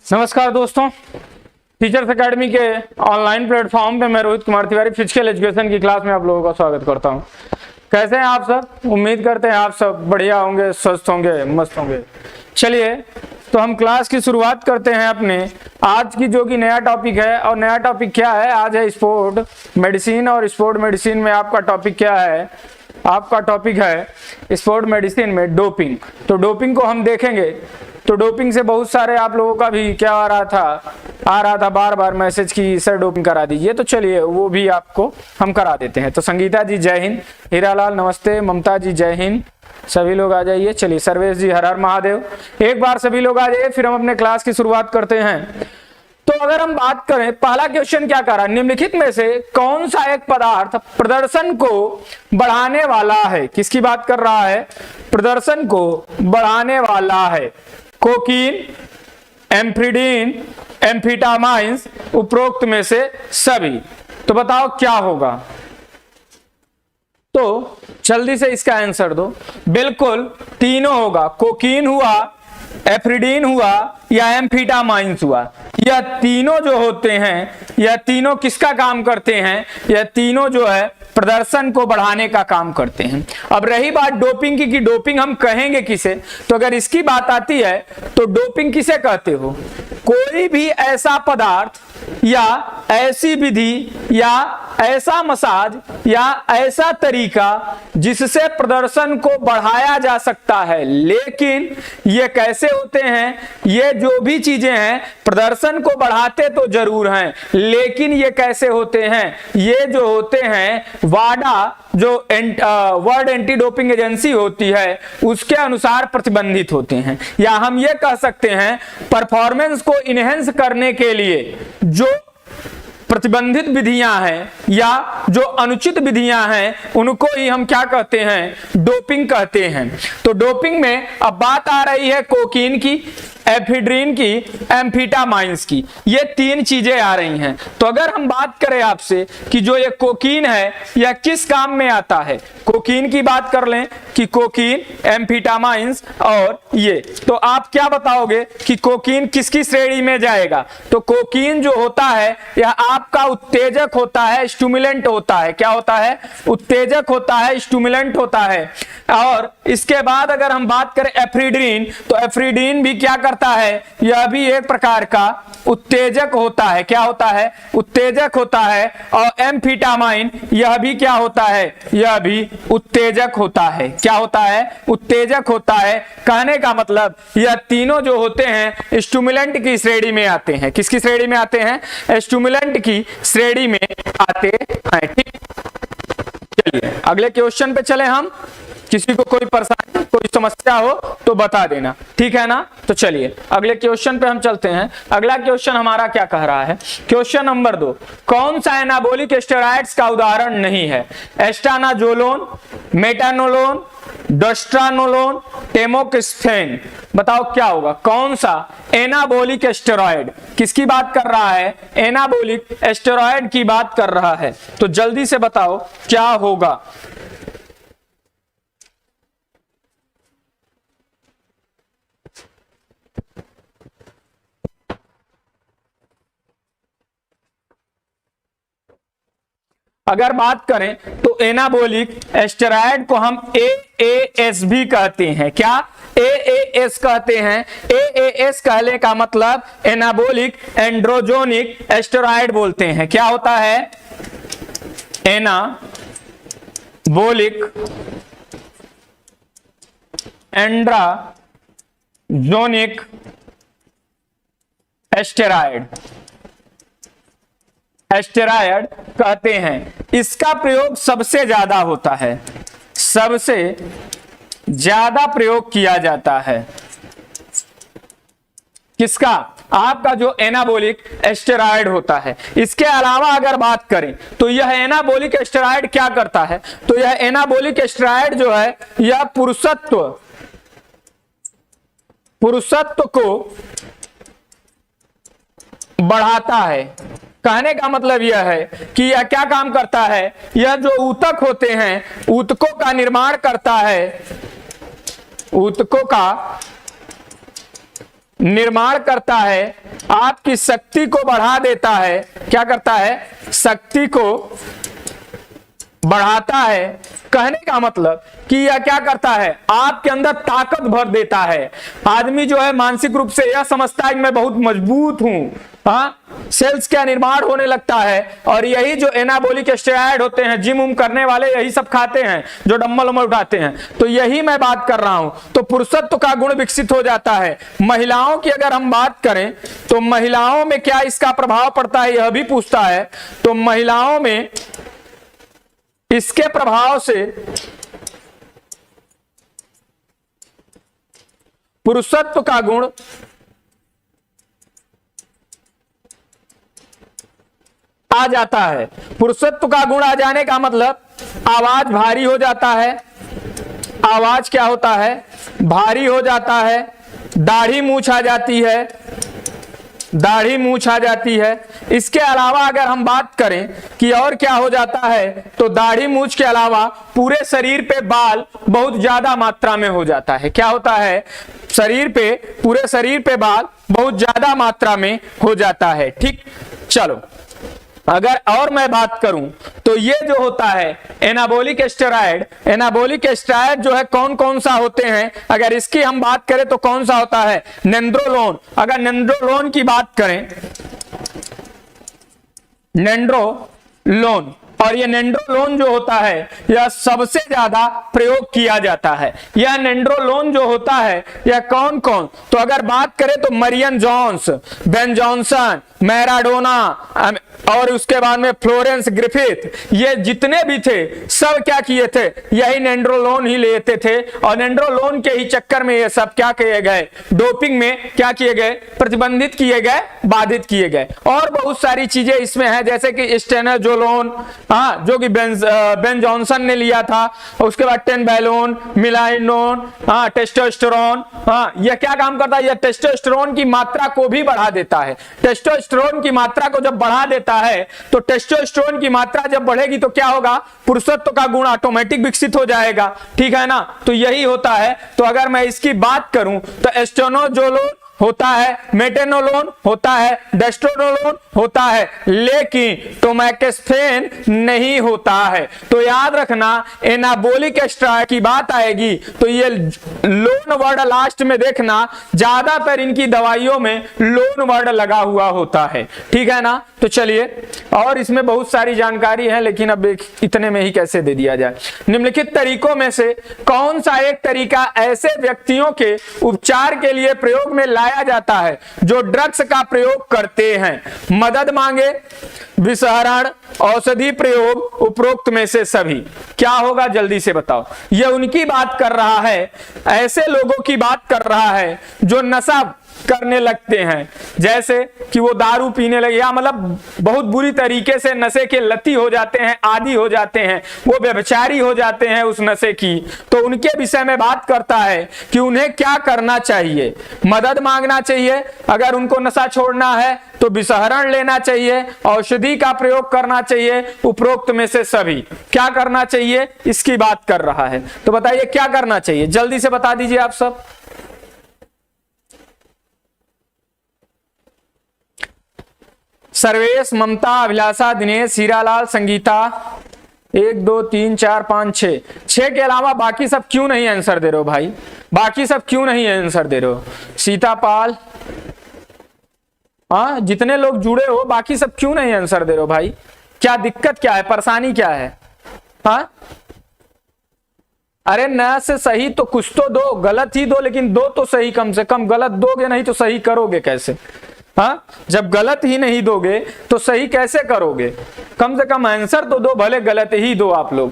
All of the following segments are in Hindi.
नमस्कार दोस्तों, टीचर्स एकेडमी के ऑनलाइन प्लेटफॉर्म पे मैं रोहित कुमार तिवारी फिजिकल एजुकेशन की क्लास में आप लोगों का स्वागत करता हूं। कैसे हैं आप सब? उम्मीद करते हैं आप सब बढ़िया होंगे, स्वस्थ होंगे, मस्त होंगे। चलिए तो हम क्लास की शुरुआत करते हैं अपने आज की, जो कि नया टॉपिक है। और नया टॉपिक क्या है? आज है स्पोर्ट मेडिसिन। और स्पोर्ट मेडिसिन में आपका टॉपिक क्या है? आपका टॉपिक है स्पोर्ट मेडिसिन में डोपिंग। तो डोपिंग को हम देखेंगे। तो डोपिंग से बहुत सारे आप लोगों का भी क्या आ रहा था बार बार मैसेज की सर डोपिंग करा दीजिए। तो चलिए वो भी आपको हम करा देते हैं। तो संगीता जी जय हिंद, हीरालाल नमस्ते, ममता जी जय हिंद, सभी लोग आ जाइए। चलिए सर्वेश जी हर हर महादेव, एक बार सभी लोग आ जाइए, फिर हम अपने क्लास की शुरुआत करते हैं। तो अगर हम बात करें, पहला क्वेश्चन क्या कर रहा है? निम्नलिखित में से कौन सा एक पदार्थ प्रदर्शन को बढ़ाने वाला है? किसकी बात कर रहा है? प्रदर्शन को बढ़ाने वाला है। कोकीन, एम्फ्रीडीन, एम्फीटामाइंस, उपरोक्त में से सभी। तो बताओ क्या होगा? तो जल्दी से इसका आंसर दो। बिल्कुल तीनों होगा। कोकीन हुआ, एफ्रीडीन हुआ या एम्फीटामाइंस हुआ। यह तीनों जो होते हैं, यह तीनों किसका काम करते हैं? यह तीनों जो है प्रदर्शन को बढ़ाने का काम करते हैं। अब रही बात डोपिंग की कि डोपिंग हम कहेंगे किसे? तो अगर इसकी बात आती है तो डोपिंग किसे कहते हो? कोई भी ऐसा पदार्थ या ऐसी विधि या ऐसा मसाज या ऐसा तरीका जिससे प्रदर्शन को बढ़ाया जा सकता है। लेकिन ये कैसे होते हैं? ये जो भी चीजें हैं प्रदर्शन को बढ़ाते तो जरूर हैं, लेकिन ये कैसे होते हैं? ये जो होते हैं वाडा, जो वर्ल्ड एंटी डोपिंग एजेंसी होती है, उसके अनुसार प्रतिबंधित होते हैं। या हम ये कह सकते हैं परफॉर्मेंस को इनहेंस करने के लिए जो प्रतिबंधित विधियां हैं या जो अनुचित विधियां हैं, उनको ही हम क्या कहते हैं? डोपिंग कहते हैं। तो डोपिंग में अब बात आ रही है कोकीन की, एफिड्रीन की, एम्फीटामाइंस की। ये तीन चीजें आ रही हैं। तो अगर हम बात करें आपसे कि जो ये कोकीन है यह किस काम में आता है, कोकीन की बात कर लें कि कोकीन, एम्फीटामाइंस और ये, तो आप क्या बताओगे कि कोकीन किसकी श्रेणी में जाएगा? तो कोकीन जो होता है यह आपका उत्तेजक होता है, स्टिमुलेंट होता है। क्या होता है? उत्तेजक होता है, स्टिमुलेंट होता है। और इसके बाद अगर हम बात करें एफ्रीडीन, तो एफ्रीडीन भी क्या करता है? यह भी एक प्रकार का उत्तेजक होता है। क्या होता है? उत्तेजक होता है। और एम्फीटामाइन यह भी क्या होता है? यह भी उत्तेजक होता है। क्या होता है? उत्तेजक होता है। कहने का मतलब यह तीनों जो होते हैं स्टिमुलेंट की श्रेणी में आते हैं। किसकी श्रेणी में आते हैं? स्टिमुलेंट की श्रेणी में आते हैं। ठीक, चलिए अगले क्वेश्चन पे चले हम। किसी को कोई परेशानी, कोई समस्या हो तो बता देना, ठीक है ना? तो चलिए अगले क्वेश्चन पे हम चलते हैं। अगला क्वेश्चन हमारा क्या कह रहा है? क्वेश्चन नंबर 2, कौन सा एनाबॉलिक स्टेरॉइड्स का उदाहरण नहीं है? एस्टानाजोलोन, मेटानोलोन, डोस्ट्रानोलोन, टेमोक्सिफेन। बताओ क्या होगा? कौन सा एनाबॉलिक स्टेरॉइड? किसकी बात कर रहा है? एनाबॉलिक स्टेरॉइड की बात कर रहा है। तो जल्दी से बताओ क्या होगा? अगर बात करें तो एनाबॉलिक स्टेरॉइड को हम AAS भी कहते हैं। क्या? AAS कहते हैं। AAS कहने का मतलब एनाबॉलिक एंड्रोजोनिक स्टेरॉइड बोलते हैं। क्या होता है? एनाबॉलिक एंड्रोजोनिक स्टेरॉइड कहते हैं। इसका प्रयोग सबसे ज्यादा होता है, सबसे ज्यादा प्रयोग किया जाता है। किसका? आपका जो एनाबॉलिक स्टेरॉइड होता है। इसके अलावा अगर बात करें तो यह एनाबॉलिक स्टेरॉइड क्या करता है? तो यह एनाबॉलिक स्टेरॉइड जो है यह पुरुषत्व को बढ़ाता है। कहने का मतलब यह है कि यह क्या काम करता है? यह जो ऊतक होते हैं, ऊतकों का निर्माण करता है, ऊतकों का निर्माण करता है, आपकी शक्ति को बढ़ा देता है। क्या करता है? शक्ति को बढ़ाता है। कहने का मतलब कि यह क्या करता है? आपके अंदर ताकत भर देता है। आदमी जो है मानसिक रूप से यह समझता है कि मैं बहुत मजबूत हूं, हाँ, सेल्स का निर्माण होने लगता है। और यही जो एनाबॉलिक स्टेरॉइड होते हैं, जिम उम करने वाले यही सब खाते हैं, जो डंबल उम्बल उठाते हैं। तो यही मैं बात कर रहा हूं। तो पुरुषत्व का गुण विकसित हो जाता है। महिलाओं की अगर हम बात करें तो महिलाओं में क्या इसका प्रभाव पड़ता है, यह भी पूछता है। तो महिलाओं में इसके प्रभाव से पुरुषत्व का गुण आ जाता है। पुरुषत्व का गुण आ जाने का मतलब आवाज भारी हो जाता है। आवाज क्या होता है? भारी हो जाता है। दाढ़ी मूंछ आ जाती है। दाढ़ी मूंछ आ जाती है। इसके अलावा अगर हम बात करें कि और क्या हो जाता है, तो दाढ़ी मूंछ के अलावा पूरे शरीर पे बाल बहुत ज्यादा मात्रा में हो जाता है। क्या होता है? शरीर पे, पूरे शरीर पे बाल बहुत ज्यादा मात्रा में हो जाता है। ठीक, चलो अगर और मैं बात करूं तो ये जो होता है एनाबॉलिक स्टेरॉइड, एनाबॉलिक स्टेरॉइड जो है कौन कौन सा होते हैं, अगर इसकी हम बात करें तो कौन सा होता है? नेंड्रोलोन। अगर नेंड्रोलोन की बात करें, नेंड्रोलोन, और ये नेंड्रोलोन जो होता है यह सबसे ज्यादा प्रयोग किया जाता है। यह नेंड्रोलोन जो होता है यह कौन कौन, तो अगर बात करें तो Marion Jones, Ben Johnson, Maradona और उसके बाद में फ्लोरेंस ग्रिफिथ, ये जितने भी थे सब क्या किए थे? यही नेंड्रोलोन ही लेते थे। और नेंड्रोलोन के ही चक्कर में ये सब क्या किए गए? डोपिंग में क्या किए गए? प्रतिबंधित किए गए, बाधित किए गए। और बहुत सारी चीजें इसमें हैं, जैसे कि स्टेनोजोलोन, हाँ, जो कि बेन जॉनसन ने लिया था। उसके बाद टेनबैलोन, मिलाइनोन, हाँ, टेस्टोस्टेरोन, हाँ, यह क्या काम करता है? यह टेस्टोस्टेरोन की मात्रा को भी बढ़ा देता है। टेस्टोस्टेरोन की मात्रा को जब बढ़ा देता है तो टेस्टोस्टेरोन की मात्रा जब बढ़ेगी तो क्या होगा? पुरुषत्व का गुण ऑटोमेटिक विकसित हो जाएगा। ठीक है ना? तो यही होता है। तो अगर मैं इसकी बात करूं तो एस्टेनोजोलोन होता है, मेटेनोलोन होता है, डेस्टोनोलोन होता है, लेकिन टोमैकेस्फेन नहीं होता है। तो याद रखना, एनाबॉलिक स्टेरॉइड की बात आएगी तो ये लोन वर्ड लास्ट में देखना, ज्यादातर इनकी दवाइयों में लोन वर्ड लगा हुआ होता है। ठीक है ना? तो चलिए, और इसमें बहुत सारी जानकारी है, लेकिन अब इतने में ही कैसे दे दिया जाए। निम्नलिखित तरीकों में से कौन सा एक तरीका ऐसे व्यक्तियों के उपचार के लिए प्रयोग में लाया जाता है जो ड्रग्स का प्रयोग करते हैं? मदद मांगे, विषहरण, औषधि प्रयोग, उपरोक्त में से सभी। क्या होगा जल्दी से बताओ। यह उनकी बात कर रहा है, ऐसे लोगों की बात कर रहा है जो नशा करने लगते हैं, जैसे कि वो दारू पीने लगे या मतलब बहुत बुरी तरीके से नशे के लती हो जाते हैं, आदी हो जाते हैं, वो व्यभिचारी हो जाते हैं उस नशे की। तो उनके विषय में बात करता है कि उन्हें क्या करना चाहिए। मदद मांगना चाहिए, अगर उनको नशा छोड़ना है तो विषहरण लेना चाहिए, औषधि का प्रयोग करना चाहिए, उपरोक्त में से सभी। क्या करना चाहिए इसकी बात कर रहा है। तो बताइए क्या करना चाहिए, जल्दी से बता दीजिए आप सब। सर्वेश, ममता, अभिलाषा, दिनेश, हीरालाल, संगीता, 1 2 3 4 5 6, 6 के अलावा बाकी सब क्यों नहीं आंसर दे रहे हो भाई? बाकी सब क्यों नहीं आंसर दे रहे हो? सीतापाल, हाँ, जितने लोग जुड़े हो बाकी सब क्यों नहीं आंसर दे रहे हो भाई? क्या दिक्कत क्या है, परेशानी क्या है? हाँ, अरे न से सही तो कुछ तो दो, गलत ही दो, लेकिन दो तो सही कम से कम। गलत दोगे नहीं तो सही करोगे कैसे? हाँ, जब गलत ही नहीं दोगे तो सही कैसे करोगे? कम से कम आंसर तो दो, भले गलत ही दो आप लोग।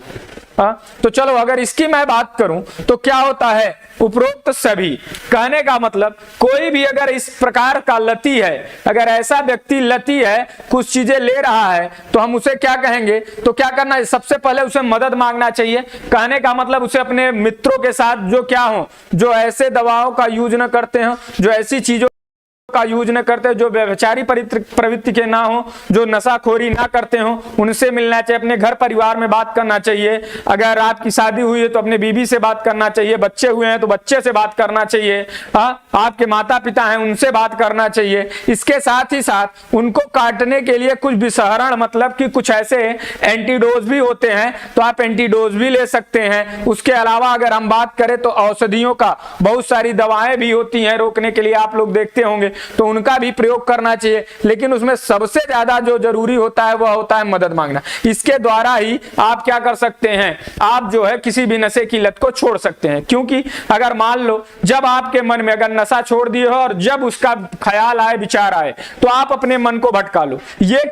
हाँ, तो चलो अगर इसकी मैं बात करूं तो क्या होता है? उपरोक्त सभी। कहने का मतलब कोई भी अगर इस प्रकार का लती है, अगर ऐसा व्यक्ति लती है, कुछ चीजें ले रहा है, तो हम उसे क्या कहेंगे? तो क्या करना है? सबसे पहले उसे मदद मांगना चाहिए। कहने का मतलब उसे अपने मित्रों के साथ जो क्या हो, जो ऐसे दवाओं का यूज न करते हो, जो ऐसी चीजों का यूज न करते, जो व्यभिचारी प्रवृत्ति के ना हो, जो नशाखोरी ना करते हो, उनसे मिलना चाहिए। अपने घर परिवार में बात करना चाहिए। अगर आपकी शादी हुई है तो अपने बीवी से बात करना चाहिए, बच्चे हुए हैं तो बच्चे से बात करना चाहिए, आपके माता पिता हैं उनसे बात करना चाहिए। इसके साथ ही साथ उनको काटने के लिए कुछ विषहरण, मतलब कि कुछ ऐसे एंटीडोज भी होते हैं, तो आप एंटीडोज भी ले सकते हैं। उसके अलावा अगर हम बात करें तो औषधियों का, बहुत सारी दवाएं भी होती हैं रोकने के लिए, आप लोग देखते होंगे, तो उनका भी प्रयोग करना चाहिए। लेकिन उसमें सबसे ज्यादा जो जरूरी होता है वह होता है मदद मांगना। इसके द्वारा ही आप क्या कर सकते हैं, आप जो है किसी भी नशे की लत को छोड़ सकते हैं। क्योंकि अगर मान लो जब आपके मन में अगर नशा छोड़ दिए हो और जब उसका ख्याल आए, विचार आए, तो आप अपने मन को भटका लो। ये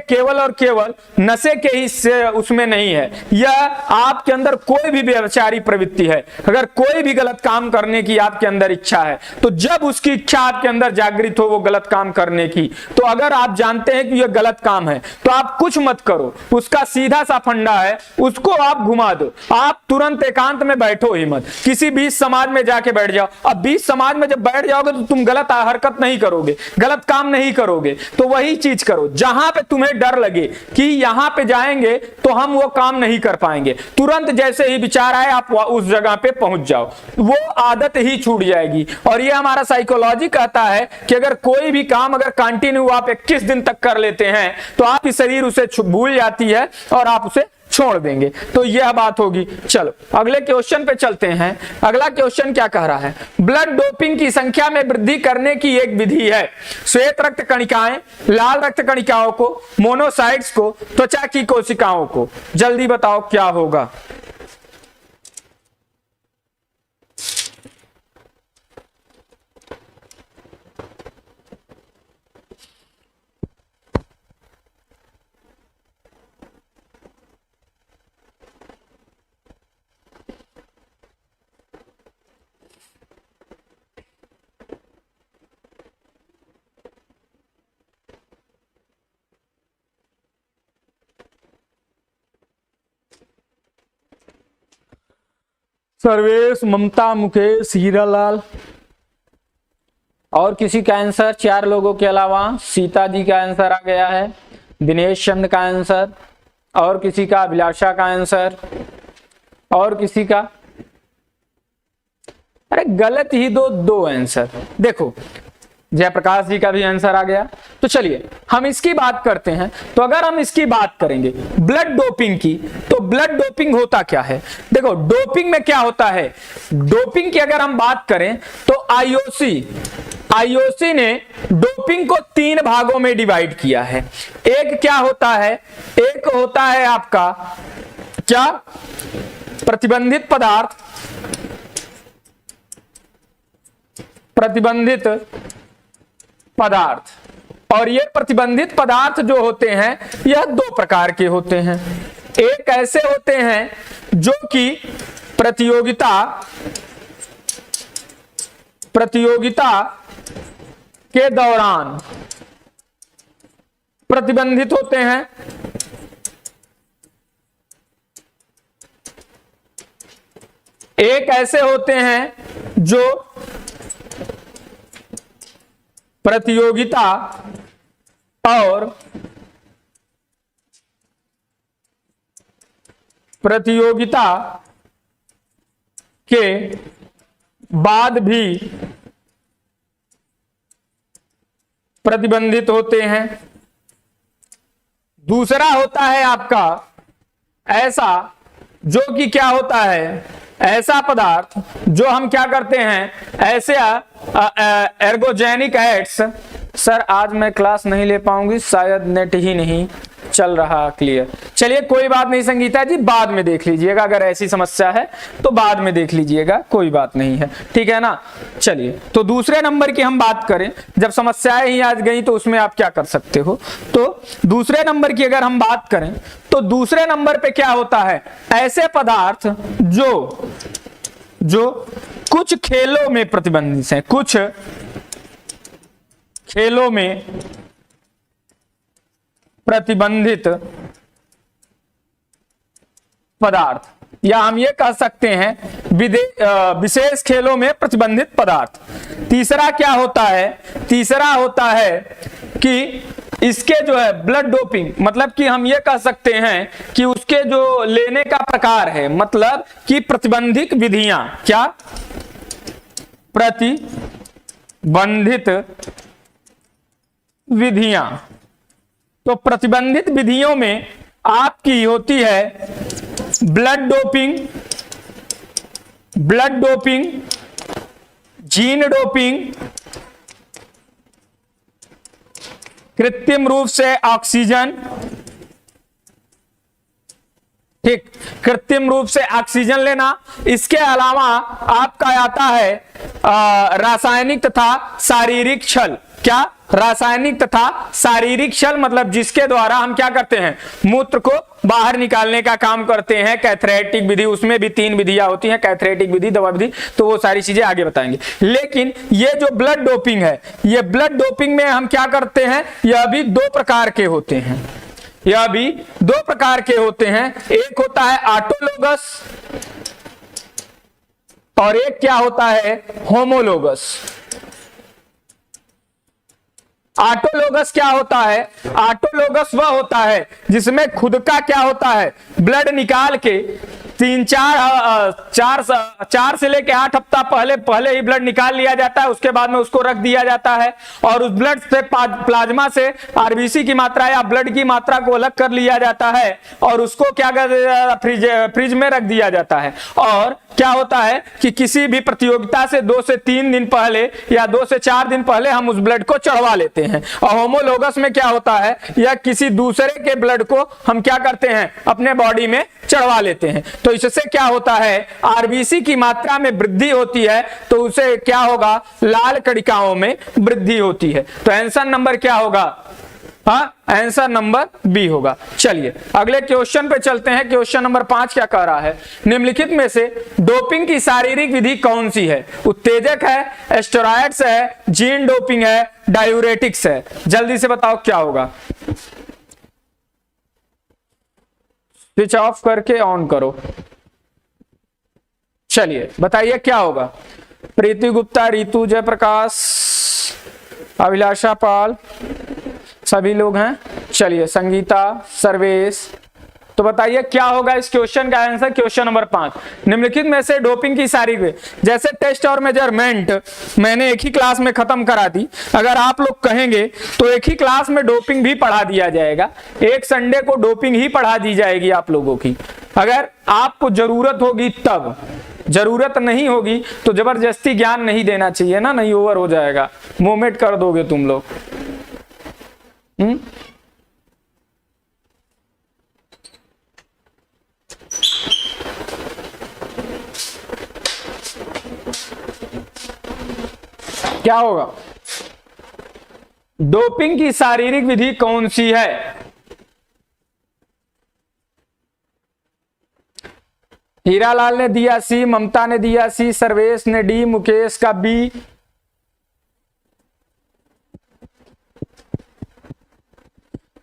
केवल और केवल नशे के ही से उसमें नहीं है, यह आपके अंदर कोई भी व्यभिचारी प्रवृत्ति है, अगर कोई भी गलत काम करने की आपके अंदर इच्छा है, तो जब उसकी इच्छा आपके अंदर जागृत हो वो गलत काम करने की, तो अगर आप जानते हैं कि यह गलत काम है तो आप कुछ मत करो। उसका सीधा सा फंडा है, उसको आप घुमा दो। आप तुरंत एकांत में बैठो ही मत, किसी बीच समाज में जाके बैठ जाओ। अब बीच समाज में जब बैठ जाओगे तो तुम गलत हरकत नहीं करोगे, गलत काम नहीं करोगे। तो वही चीज करो जहां पे तुम्हें डर लगे कि यहां पे जाएंगे तो हम वो काम नहीं कर पाएंगे, तुरंत जैसे ही विचार आए आप उस जगह पे पहुंच जाओ, वो आदत ही छूट जाएगी। और ये हमारा साइकोलॉजी कहता है कि अगर कोई भी काम अगर कंटिन्यू आप 21 दिन तक कर लेते हैं तो आपकी शरीर उसे भूल जाती है और आप उसे छोड़ देंगे। तो यह बात होगी। चलो अगले क्वेश्चन पे चलते हैं। अगला क्वेश्चन क्या कह रहा है, ब्लड डोपिंग की संख्या में वृद्धि करने की एक विधि है। श्वेत रक्त कणिकाएं, लाल रक्त कणिकाओं को, मोनोसाइट्स को, त्वचा की कोशिकाओं को। जल्दी बताओ क्या होगा। सर्वेश, ममता, मुकेश, हीरालाल और किसी का आंसर, 4 लोगों के अलावा सीता जी का आंसर आ गया है, दिनेश चंद का आंसर, और किसी का अभिलाषा का आंसर, और किसी का, अरे गलत ही दो आंसर। देखो जयप्रकाश जी का भी आंसर आ गया। तो चलिए हम इसकी बात करते हैं। तो अगर हम इसकी बात करेंगे ब्लड डोपिंग की, तो ब्लड डोपिंग होता क्या है। देखो डोपिंग में क्या होता है, डोपिंग की अगर हम बात करें तो आईओसी ने डोपिंग को 3 भागों में डिवाइड किया है। एक क्या होता है, एक होता है आपका क्या, प्रतिबंधित पदार्थ, प्रतिबंधित पदार्थ। और ये प्रतिबंधित पदार्थ जो होते हैं यह 2 प्रकार के होते हैं। एक ऐसे होते हैं जो कि प्रतियोगिता के दौरान प्रतिबंधित होते हैं। एक ऐसे होते हैं जो प्रतियोगिता और प्रतियोगिता के बाद भी प्रतिबंधित होते हैं। दूसरा होता है आपका ऐसा जो कि क्या होता है, ऐसा पदार्थ जो हम क्या करते हैं, ऐसे एर्गोजेनिक एड्स। सर आज मैं क्लास नहीं ले पाऊंगी, शायद नेट ही नहीं चल रहा क्लियर। चलिए कोई बात नहीं संगीता जी, बाद में देख लीजिएगा, अगर ऐसी समस्या है तो बाद में देख लीजिएगा, कोई बात नहीं है, ठीक है ना। चलिए तो दूसरे नंबर की हम बात करें, जब समस्याएं ही आज गई तो उसमें आप क्या कर सकते हो। तो दूसरे नंबर की अगर हम बात करें तो दूसरे नंबर पे क्या होता है, ऐसे पदार्थ जो कुछ खेलों में प्रतिबंधित हैं, कुछ खेलों में प्रतिबंधित पदार्थ। या हम ये कह सकते हैं विशेष खेलों में प्रतिबंधित पदार्थ। तीसरा क्या होता है, तीसरा होता है कि इसके जो है ब्लड डोपिंग, मतलब कि हम ये कह सकते हैं कि उसके जो लेने का प्रकार है, मतलब कि प्रतिबंधित विधियां, क्या प्रतिबंधित विधियां। तो प्रतिबंधित विधियों में आपकी होती है ब्लड डोपिंग, जीन डोपिंग, कृत्रिम रूप से ऑक्सीजन, ठीक, कृत्रिम रूप से ऑक्सीजन लेना। इसके अलावा आपका आता है रासायनिक तथा शारीरिक छल। क्या, रासायनिक तथा शारीरिक छल, मतलब जिसके द्वारा हम क्या करते हैं, मूत्र को बाहर निकालने का काम करते हैं। कैथरेटिक विधि, उसमें भी 3 विधियां होती हैं, कैथरेटिक विधि, दवा विधि, तो वो सारी चीजें आगे बताएंगे। लेकिन ये जो ब्लड डोपिंग है, ये ब्लड डोपिंग में हम क्या करते हैं, यह भी 2 प्रकार के होते हैं, यह भी 2 प्रकार के होते हैं। एक होता है ऑटोलोगस और एक क्या होता है, होमोलोगस। ऑटोलोगस क्या होता है, ऑटोलोगस वह होता है जिसमें खुद का क्या होता है, ब्लड निकाल के 4 से लेके 8 हफ्ता पहले ही ब्लड निकाल लिया जाता है, उसके बाद में उसको रख दिया जाता है और उस ब्लड से प्लाज्मा से आरबीसी की मात्रा या ब्लड की मात्रा को अलग कर लिया जाता है और उसको क्या फ्रिज में रख दिया जाता है। और क्या होता है कि किसी भी प्रतियोगिता से 2 से 3 दिन पहले या 2 से 4 दिन पहले हम उस ब्लड को चढ़वा लेते हैं। और होमोलोगस में क्या होता है, या किसी दूसरे के ब्लड को हम क्या करते हैं, अपने बॉडी में चढ़वा लेते हैं। तो इससे क्या होता है, आरबीसी की मात्रा में वृद्धि होती है, तो उसे क्या होगा, लाल कणिकाओं में वृद्धि होती है। तो आंसर नंबर क्या होगा, हाँ, आंसर नंबर बी होगा। चलिए अगले क्वेश्चन पे चलते हैं। क्वेश्चन नंबर 5 क्या कह रहा है, निम्नलिखित में से डोपिंग की शारीरिक विधि कौन सी है। उत्तेजक है, स्टेरॉइड्स है, जीन डोपिंग है, डायूरेटिक्स है। जल्दी से बताओ क्या होगा, स्विच ऑफ करके ऑन करो। चलिए बताइए क्या होगा। प्रीति गुप्ता, रितु जयप्रकाश, अभिलाषा पाल, सभी लोग हैं। चलिए संगीता, सर्वेश, तो बताइए क्या होगा इस क्वेश्चन का आंसर। क्वेश्चन नंबर 5, निम्नलिखित में से डोपिंग की शारीरिक, जैसे टेस्ट और मेजरमेंट मैंने एक ही क्लास में खत्म करा दी, अगर आप लोग कहेंगे तो एक ही क्लास में डोपिंग भी पढ़ा दिया जाएगा। एक संडे को डोपिंग ही पढ़ा दी जाएगी आप लोगों की, अगर आपको जरूरत होगी तब। जरूरत नहीं होगी तो जबरदस्ती ज्ञान नहीं देना चाहिए ना, नहीं ओवर हो जाएगा, मोमेंट कर दोगे तुम लोग। क्या होगा, डोपिंग की शारीरिक विधि कौन सी है। हीरालाल ने दिया सी, ममता ने दिया सी, सर्वेश ने डी, मुकेश का बी।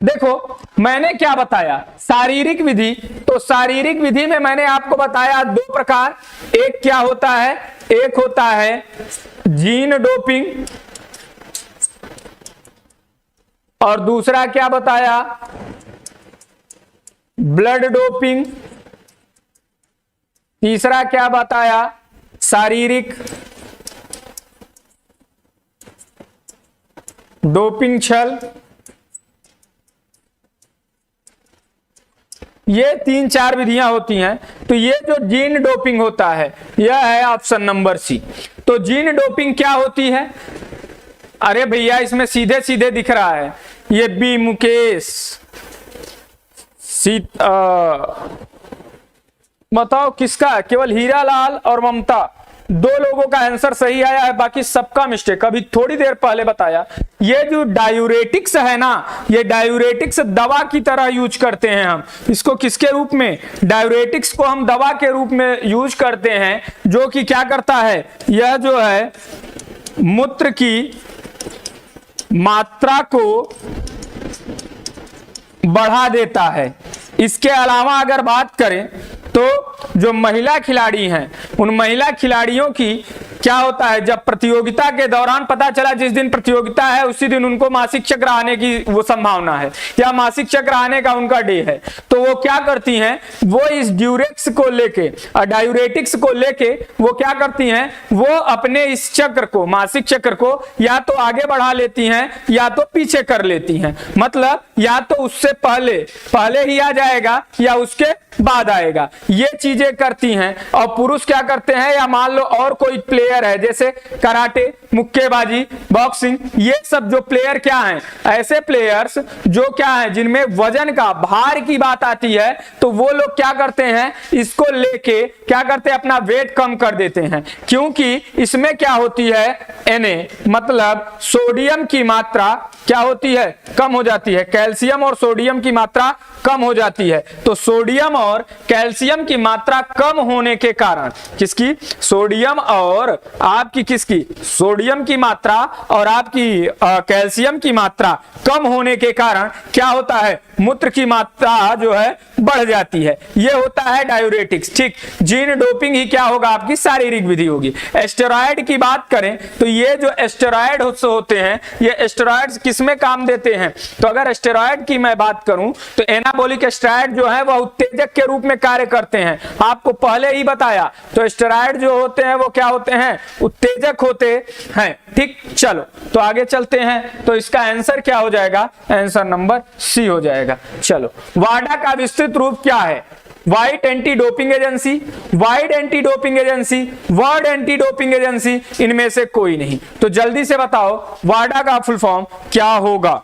देखो मैंने क्या बताया, शारीरिक विधि, तो शारीरिक विधि में मैंने आपको बताया 2 प्रकार। एक क्या होता है, एक होता है जीन डोपिंग और दूसरा क्या बताया, ब्लड डोपिंग। तीसरा क्या बताया, शारीरिक डोपिंग छल। ये 3-4 विधियां होती हैं। तो ये जो जीन डोपिंग होता है यह है ऑप्शन नंबर सी। तो जीन डोपिंग क्या होती है, अरे भैया इसमें सीधे सीधे दिख रहा है, ये बी मुकेश, बताओ किसका, केवल हीरालाल और ममता 2 लोगों का आंसर सही आया है, बाकी सबका मिस्टेक। अभी थोड़ी देर पहले बताया, ये जो डायूरेटिक्स है ना, ये डायूरेटिक्स दवा की तरह यूज करते हैं हम इसको। किसके रूप में, डायूरेटिक्स को हम दवा के रूप में यूज करते हैं, जो कि क्या करता है, यह जो है मूत्र की मात्रा को बढ़ा देता है। इसके अलावा अगर बात करें तो जो महिला खिलाड़ी हैं उन महिला खिलाड़ियों की क्या होता है, जब प्रतियोगिता के दौरान पता चला जिस दिन प्रतियोगिता है उसी दिन उनको मासिक चक्र आने की वो संभावना है या मासिक चक्र आने का उनका डे है, तो वो क्या करती हैं, वो इस ड्यूरेक्स को लेके और डायूरेटिक्स को लेके वो क्या करती हैं, वो अपने इस चक्र को, मासिक चक्र को या तो आगे बढ़ा लेती हैं या तो पीछे कर लेती हैं। मतलब या तो उससे पहले ही आ जाएगा या उसके बाद आएगा, ये चीजें करती हैं। और पुरुष क्या करते हैं, या मान लो और कोई प्लेयर है जैसे कराटे, मुक्केबाजी, बॉक्सिंग, ये सब जो प्लेयर क्या हैं, ऐसे प्लेयर्स जो क्या है जिनमें वजन का, भार की बात आती है, तो वो लोग क्या करते हैं, इसको लेके क्या करते हैं, अपना वेट कम कर देते हैं, क्योंकि इसमें क्या होती है, Na मतलब सोडियम की मात्रा क्या होती है, कम हो जाती है, कैल्शियम और सोडियम की मात्रा कम हो जाती है। तो सोडियम और कैल्शियम की मात्रा कम होने के कारण, किसकी, सोडियम और आपकी किसकी, सोडियम की मात्रा और आपकी कैल्शियम की मात्रा कम होने के कारण क्या होता है, मूत्र की मात्रा जो है बढ़ जाती है, ये होता है डायूरेटिक्स। ठीक, जीन डोपिंग ही क्या होगा, आपकी शारीरिक विधि होगी। एस्टेरॉयड की बात करें तो ये जो एस्टेरॉयड होते हैं, ये एस्टेरॉयड्स किसमें काम देते हैं, तो अगर एस्टेरॉयड की मैं बात करूं तो एनाबॉलिक एस्टेरॉयड जो है वह उत्तेजक के रूप में कार्य करते हैं, आपको पहले ही बताया। तो एस्टेरॉयड जो होते हैं वो क्या होते हैं, उत्तेजक होते हैं। ठीक, चलो तो आगे चलते हैं, तो इसका आंसर क्या हो जाएगा, आंसर नंबर सी हो जाएगा। चलो, वाडा का विस्तृत रूप क्या है, white anti doping agency, white anti doping agency, world anti doping agency, इनमें से कोई नहीं। तो जल्दी से बताओ वाडा का फुल फॉर्म क्या होगा।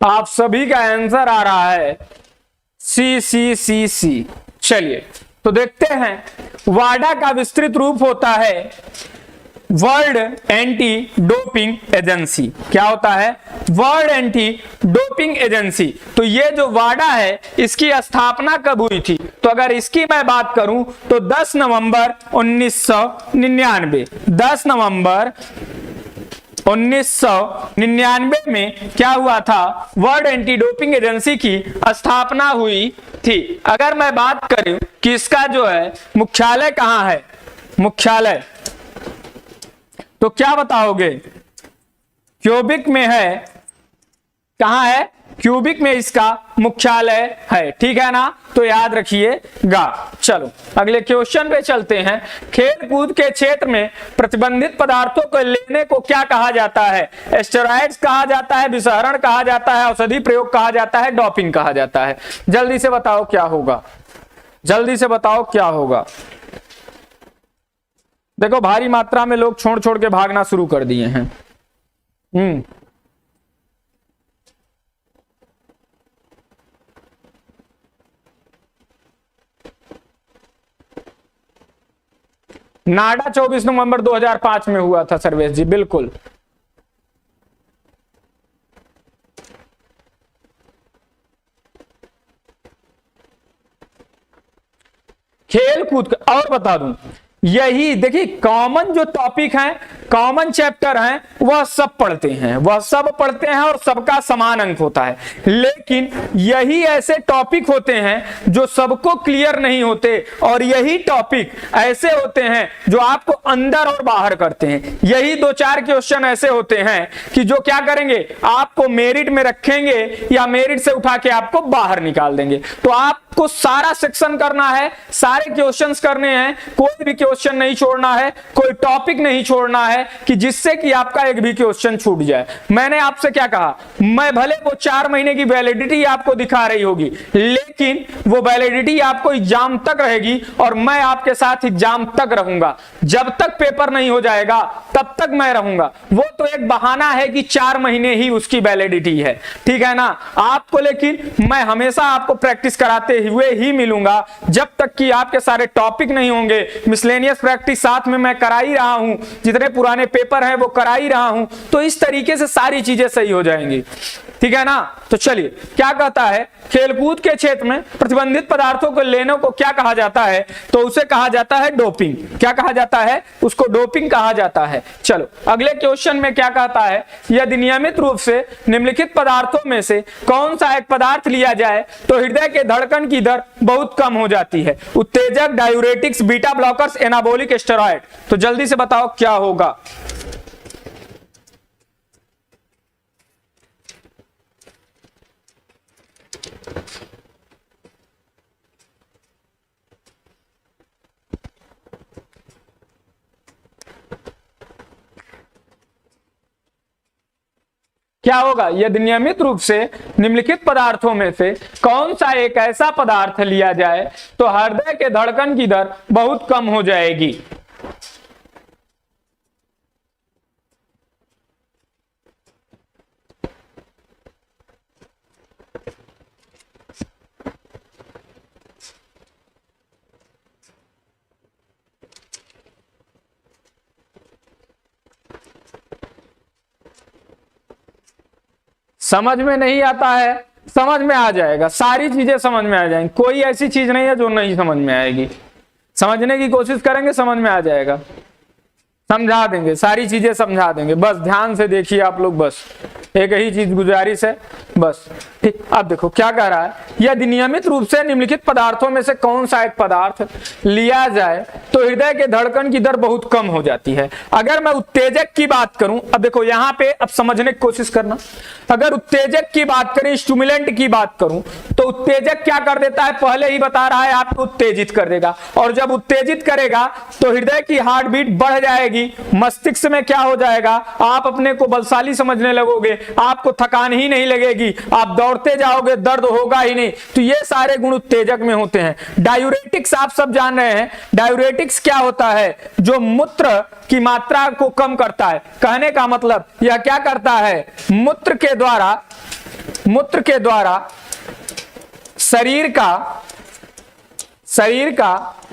आप सभी का आंसर आ रहा है सी। चलिए तो देखते हैं, वाडा का विस्तृत रूप होता है वर्ल्ड एंटी डोपिंग एजेंसी। क्या होता है, वर्ल्ड एंटी डोपिंग एजेंसी। तो ये जो वाडा है इसकी स्थापना कब हुई थी, तो अगर इसकी मैं बात करूं तो 10 नवंबर 1999, 10 नवंबर 1999 में क्या हुआ था, वर्ल्ड एंटी डोपिंग एजेंसी की स्थापना हुई थी। अगर मैं बात करूं कि इसका जो है मुख्यालय कहां है, मुख्यालय तो क्या बताओगे, क्यूबिक में है, कहां है, क्यूबिक में इसका मुख्यालय है। ठीक है ना, तो याद रखिएगा। चलो अगले क्वेश्चन पे चलते हैं। खेल कूद के क्षेत्र में प्रतिबंधित पदार्थों को लेने को क्या कहा जाता है, एस्टेरॉइड्स कहा जाता है, विषहरण कहा जाता है, औषधि प्रयोग कहा जाता है, डोपिंग कहा जाता है। जल्दी से बताओ क्या होगा, जल्दी से बताओ क्या होगा। देखो भारी मात्रा में लोग छोड़ छोड़ के भागना शुरू कर दिए हैं। नाडा 24 नवंबर 2005 में हुआ था सर्वेश जी, बिल्कुल। खेल कूद और बता दूं, यही देखिए कॉमन जो टॉपिक है, कॉमन चैप्टर है, वह सब पढ़ते हैं, वह सब पढ़ते हैं और सबका समान अंक होता है। लेकिन यही ऐसे टॉपिक होते हैं जो सबको क्लियर नहीं होते, और यही टॉपिक ऐसे होते हैं जो आपको अंदर और बाहर करते हैं। यही 2-4 क्वेश्चन ऐसे होते हैं कि जो क्या करेंगे, आपको मेरिट में रखेंगे या मेरिट से उठा के आपको बाहर निकाल देंगे। तो आपको सारा सेक्शन करना है, सारे क्वेश्चंस करने हैं, कोई भी क्वेश्चन नहीं छोड़ना है, कोई टॉपिक नहीं छोड़ना है। है कि जिससे कि आपका एक भी क्वेश्चन छूट जाए। मैंने आपसे क्या कहा, मैं भले वो 4 महीने की वैलिडिटी आपको दिखा रही होगी, लेकिन वो वैलिडिटी आपको एग्जाम तक रहेगी और मैं आपके साथ एग्जाम तक रहूंगा। जब तक पेपर नहीं हो जाएगा तब तक मैं रहूंगा। वो तो एक बहाना है कि 4 महीने ही उसकी वैलिडिटी है, ठीक है ना आपको, लेकिन मैं हमेशा आपको प्रैक्टिस कराते हुए ही मिलूंगा जब तक कि आपके सारे टॉपिक नहीं होंगे। मिसलेनियस प्रैक्टिस साथ में मैं करा ही रहा हूं, जितने पुराने पेपर हैं वो करा ही रहा हूं, तो इस तरीके से सारी चीजें सही हो जाएंगी, ठीक है ना। तो चलिए क्या कहता है, खेलकूद के क्षेत्र में प्रतिबंधित पदार्थों को लेने को क्या कहा जाता है, तो उसे कहा जाता है डोपिंग। क्या कहा जाता है, उसको डोपिंग कहा जाता है। चलो अगले क्वेश्चन में क्या कहता है, यदि नियमित रूप से निम्नलिखित पदार्थों में से कौन सा एक पदार्थ लिया जाए तो हृदय के धड़कन की दर बहुत कम हो जाती है। उत्तेजक, diuretics, beta blockers, anabolic steroid. तो जल्दी से बताओ क्या होगा। क्या होगा, यदि नियमित रूप से निम्नलिखित पदार्थों में से कौन सा एक ऐसा पदार्थ लिया जाए तो हृदय के धड़कन की दर बहुत कम हो जाएगी। समझ में नहीं आता है, समझ में आ जाएगा, सारी चीजें समझ में आ जाएंगी, कोई ऐसी चीज नहीं है जो नहीं समझ में आएगी। समझने की कोशिश करेंगे, समझ में आ जाएगा, समझा देंगे, सारी चीजें समझा देंगे। बस ध्यान से देखिए आप लोग, बस एक ही चीज गुजारिश है बस, ठीक। अब देखो क्या कह रहा है, यदि नियमित रूप से निम्नलिखित पदार्थों में से कौन सा एक पदार्थ लिया जाए तो हृदय के धड़कन की दर बहुत कम हो जाती है। अगर मैं उत्तेजक की बात करूं, अब देखो यहां पे अब समझने की कोशिश करना, अगर उत्तेजक की बात करें, स्टिमुलेंट की बात करूं, तो उत्तेजक क्या कर देता है, पहले ही बता रहा है आपको उत्तेजित कर देगा, और जब उत्तेजित करेगा तो हृदय की हार्ट बीट बढ़ जाएगी, मस्तिष्क में क्या हो जाएगा, आप अपने को बलशाली समझने लगोगे, आपको थकान ही नहीं लगेगी, आप दौड़ते जाओगे, दर्द होगा ही नहीं। तो ये सारे गुण उत्तेजक में होते हैं। डायूरेटिक्स आप सब जान रहे हैं, डायूरेटिक्स क्या होता है, जो मूत्र की मात्रा को कम करता है। कहने का मतलब यह क्या करता है, मूत्र के द्वारा शरीर का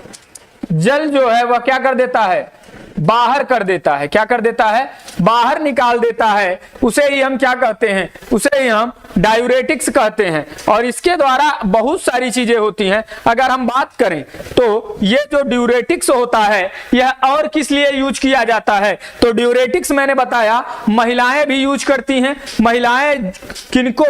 जल जो है वह क्या कर देता है, बाहर कर देता है। क्या कर देता है, बाहर निकाल देता है। उसे ही हम क्या कहते हैं, उसे ही हम डायूरेटिक्स कहते हैं। और इसके द्वारा बहुत सारी चीजें होती हैं। अगर हम बात करें तो ये जो ड्यूरेटिक्स होता है यह और किस लिए यूज किया जाता है, तो ड्यूरेटिक्स मैंने बताया महिलाएं भी यूज करती हैं। महिलाएं किनको,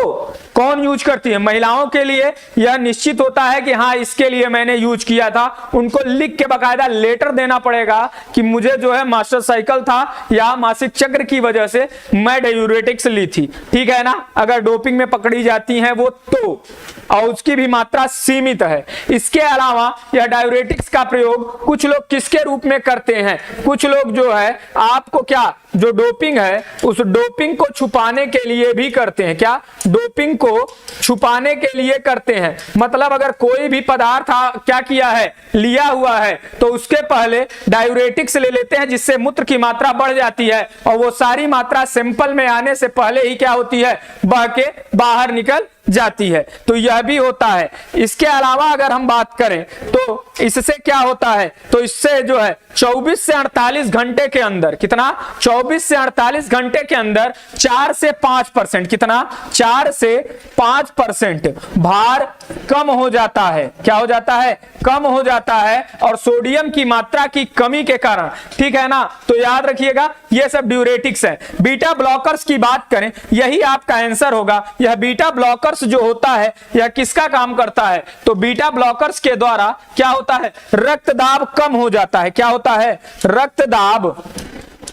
कौन यूज करती है, महिलाओं के लिए यह निश्चित होता है कि हाँ इसके लिए मैंने यूज किया था। उनको लिख के बकायदा लेटर देना पड़ेगा कि मुझे जो है मास्टर साइकिल था या मासिक चक्र की वजह से मैं डायूरेटिक्स ली थी, ठीक है ना। अगर डोपिंग में पकड़ी जाती हैं वो तो, और उसकी भी मात्रा सीमित है। इसके अलावा यह डायूरेटिक्स का प्रयोग कुछ लोग किसके रूप में करते हैं, कुछ लोग जो है आपको क्या, जो डोपिंग है उस डोपिंग को छुपाने के लिए भी करते हैं। क्या, डोपिंग को छुपाने के लिए करते हैं। मतलब अगर कोई भी पदार्थ क्या किया है, लिया हुआ है, तो उसके पहले डायूरेटिक्स ले लेते हैं जिससे मूत्र की मात्रा बढ़ जाती है, और वो सारी मात्रा सैंपल में आने से पहले ही क्या होती है, बह के बाहर निकल जाती है। तो यह भी होता है। इसके अलावा अगर हम बात करें तो इससे क्या होता है, तो इससे जो है 24 से 48 घंटे के अंदर, कितना, 24 से 48 घंटे के अंदर 4 से 5%, कितना, 4 से 5% भार कम हो जाता है। क्या हो जाता है, कम हो जाता है, और सोडियम की मात्रा की कमी के कारण, ठीक है ना। तो याद रखिएगा ये सब ड्यूरेटिक्स है। बीटा ब्लॉकर्स की बात करें, यही आपका आंसर होगा। यह बीटा ब्लॉकर्स जो होता है यह किसका काम करता है, तो बीटा ब्लॉकर्स के द्वारा क्या होता है, रक्तदाब कम हो जाता है। क्या होता है, रक्तदाब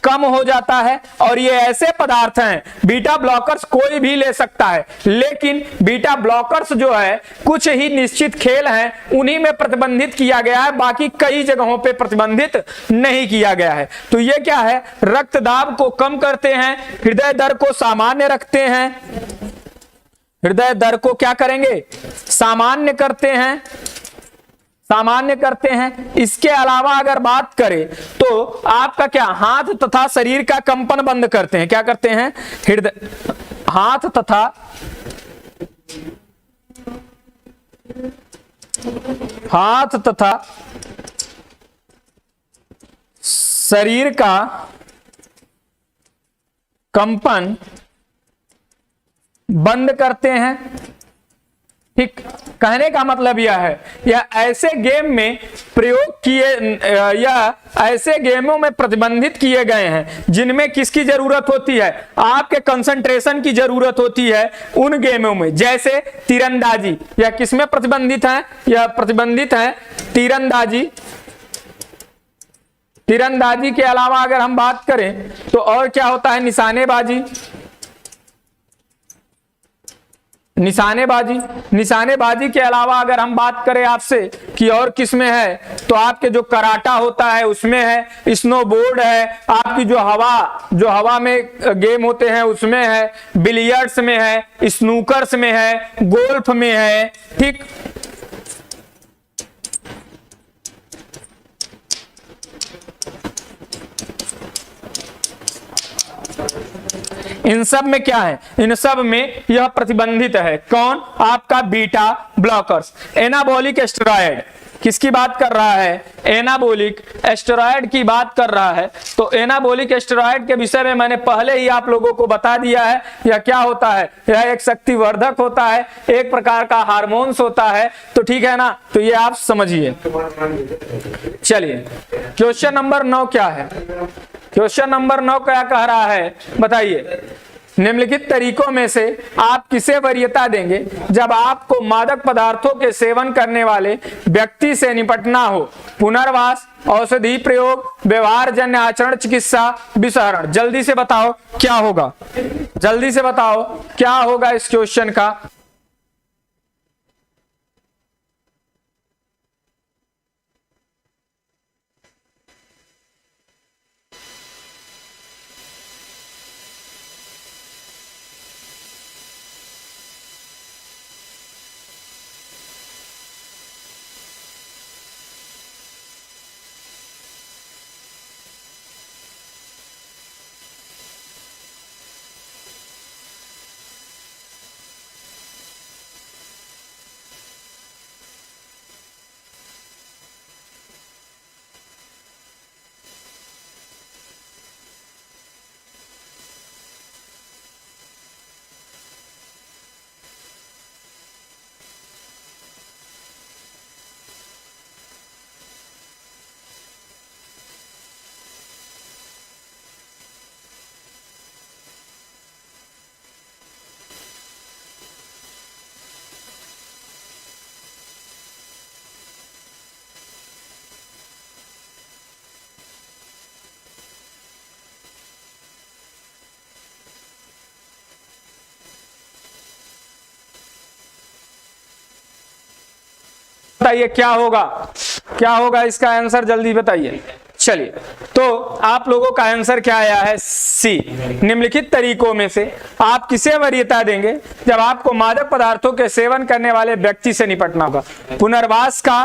कम हो जाता है। और ये ऐसे पदार्थ हैं, बीटा ब्लॉकर्स कोई भी ले सकता है, लेकिन बीटा ब्लॉकर्स जो है कुछ ही निश्चित खेल हैं, उन्हीं में प्रतिबंधित किया गया है, बाकी कई जगहों पे प्रतिबंधित नहीं किया गया है। तो ये क्या है, रक्तदाब को कम करते हैं, हृदय दर को सामान्य रखते हैं, हृदय दर को क्या करेंगे, सामान्य करते हैं, सामान्य करते हैं। इसके अलावा अगर बात करें तो आपका क्या, हाथ तथा शरीर का कंपन बंद करते हैं। क्या करते हैं, हृदय, हाथ तथा शरीर का कंपन बंद करते हैं। ठीक, कहने का मतलब यह है, यह ऐसे गेम में प्रयोग किए या ऐसे गेमों में प्रतिबंधित किए गए हैं जिनमें किसकी जरूरत होती है, आपके कंसंट्रेशन की जरूरत होती है उन गेमों में। जैसे तीरंदाजी, यह किसमें प्रतिबंधित है, यह प्रतिबंधित है तीरंदाजी। तीरंदाजी के अलावा अगर हम बात करें तो और क्या होता है, निशानेबाजी, निशानेबाजी। निशानेबाजी के अलावा अगर हम बात करें आपसे कि और किसमें है, तो आपके जो कराटा होता है उसमें है, स्नोबोर्ड है, आपकी जो हवा में गेम होते हैं उसमें है, बिलियर्ड्स में है, स्नूकर्स में है, गोल्फ में है। ठीक, इन सब में क्या है, इन सब में यह प्रतिबंधित है। कौन, आपका बीटा ब्लॉकर्स। एनाबॉलिक स्टेरॉयड किसकी बात कर रहा है, एनाबॉलिक स्टेरॉयड की बात कर रहा है। तो एनाबॉलिक स्टेरॉयड के विषय में मैंने पहले ही आप लोगों को बता दिया है। यह क्या होता है, यह एक शक्तिवर्धक होता है, एक प्रकार का हार्मोन्स होता है। तो ठीक है ना, तो ये आप समझिए। चलिए क्वेश्चन नंबर 9 क्या है, क्वेश्चन नंबर 9 क्या कह रहा है, बताइए। निम्नलिखित तरीकों में से आप किसे वरीयता देंगे जब आपको मादक पदार्थों के सेवन करने वाले व्यक्ति से निपटना हो, पुनर्वास, औषधि प्रयोग, व्यवहार जन्य आचरण, चिकित्सा, विषहरण। जल्दी से बताओ क्या होगा, जल्दी से बताओ क्या होगा इस क्वेश्चन का। बताइए क्या होगा, क्या होगा इसका आंसर, जल्दी बताइए। चलिए तो आप लोगों का आंसर क्या आया है, सी। निम्नलिखित तरीकों में से आप किसे वरीयता देंगे जब आपको मादक पदार्थों के सेवन करने वाले व्यक्ति से निपटना होगा, पुनर्वास का,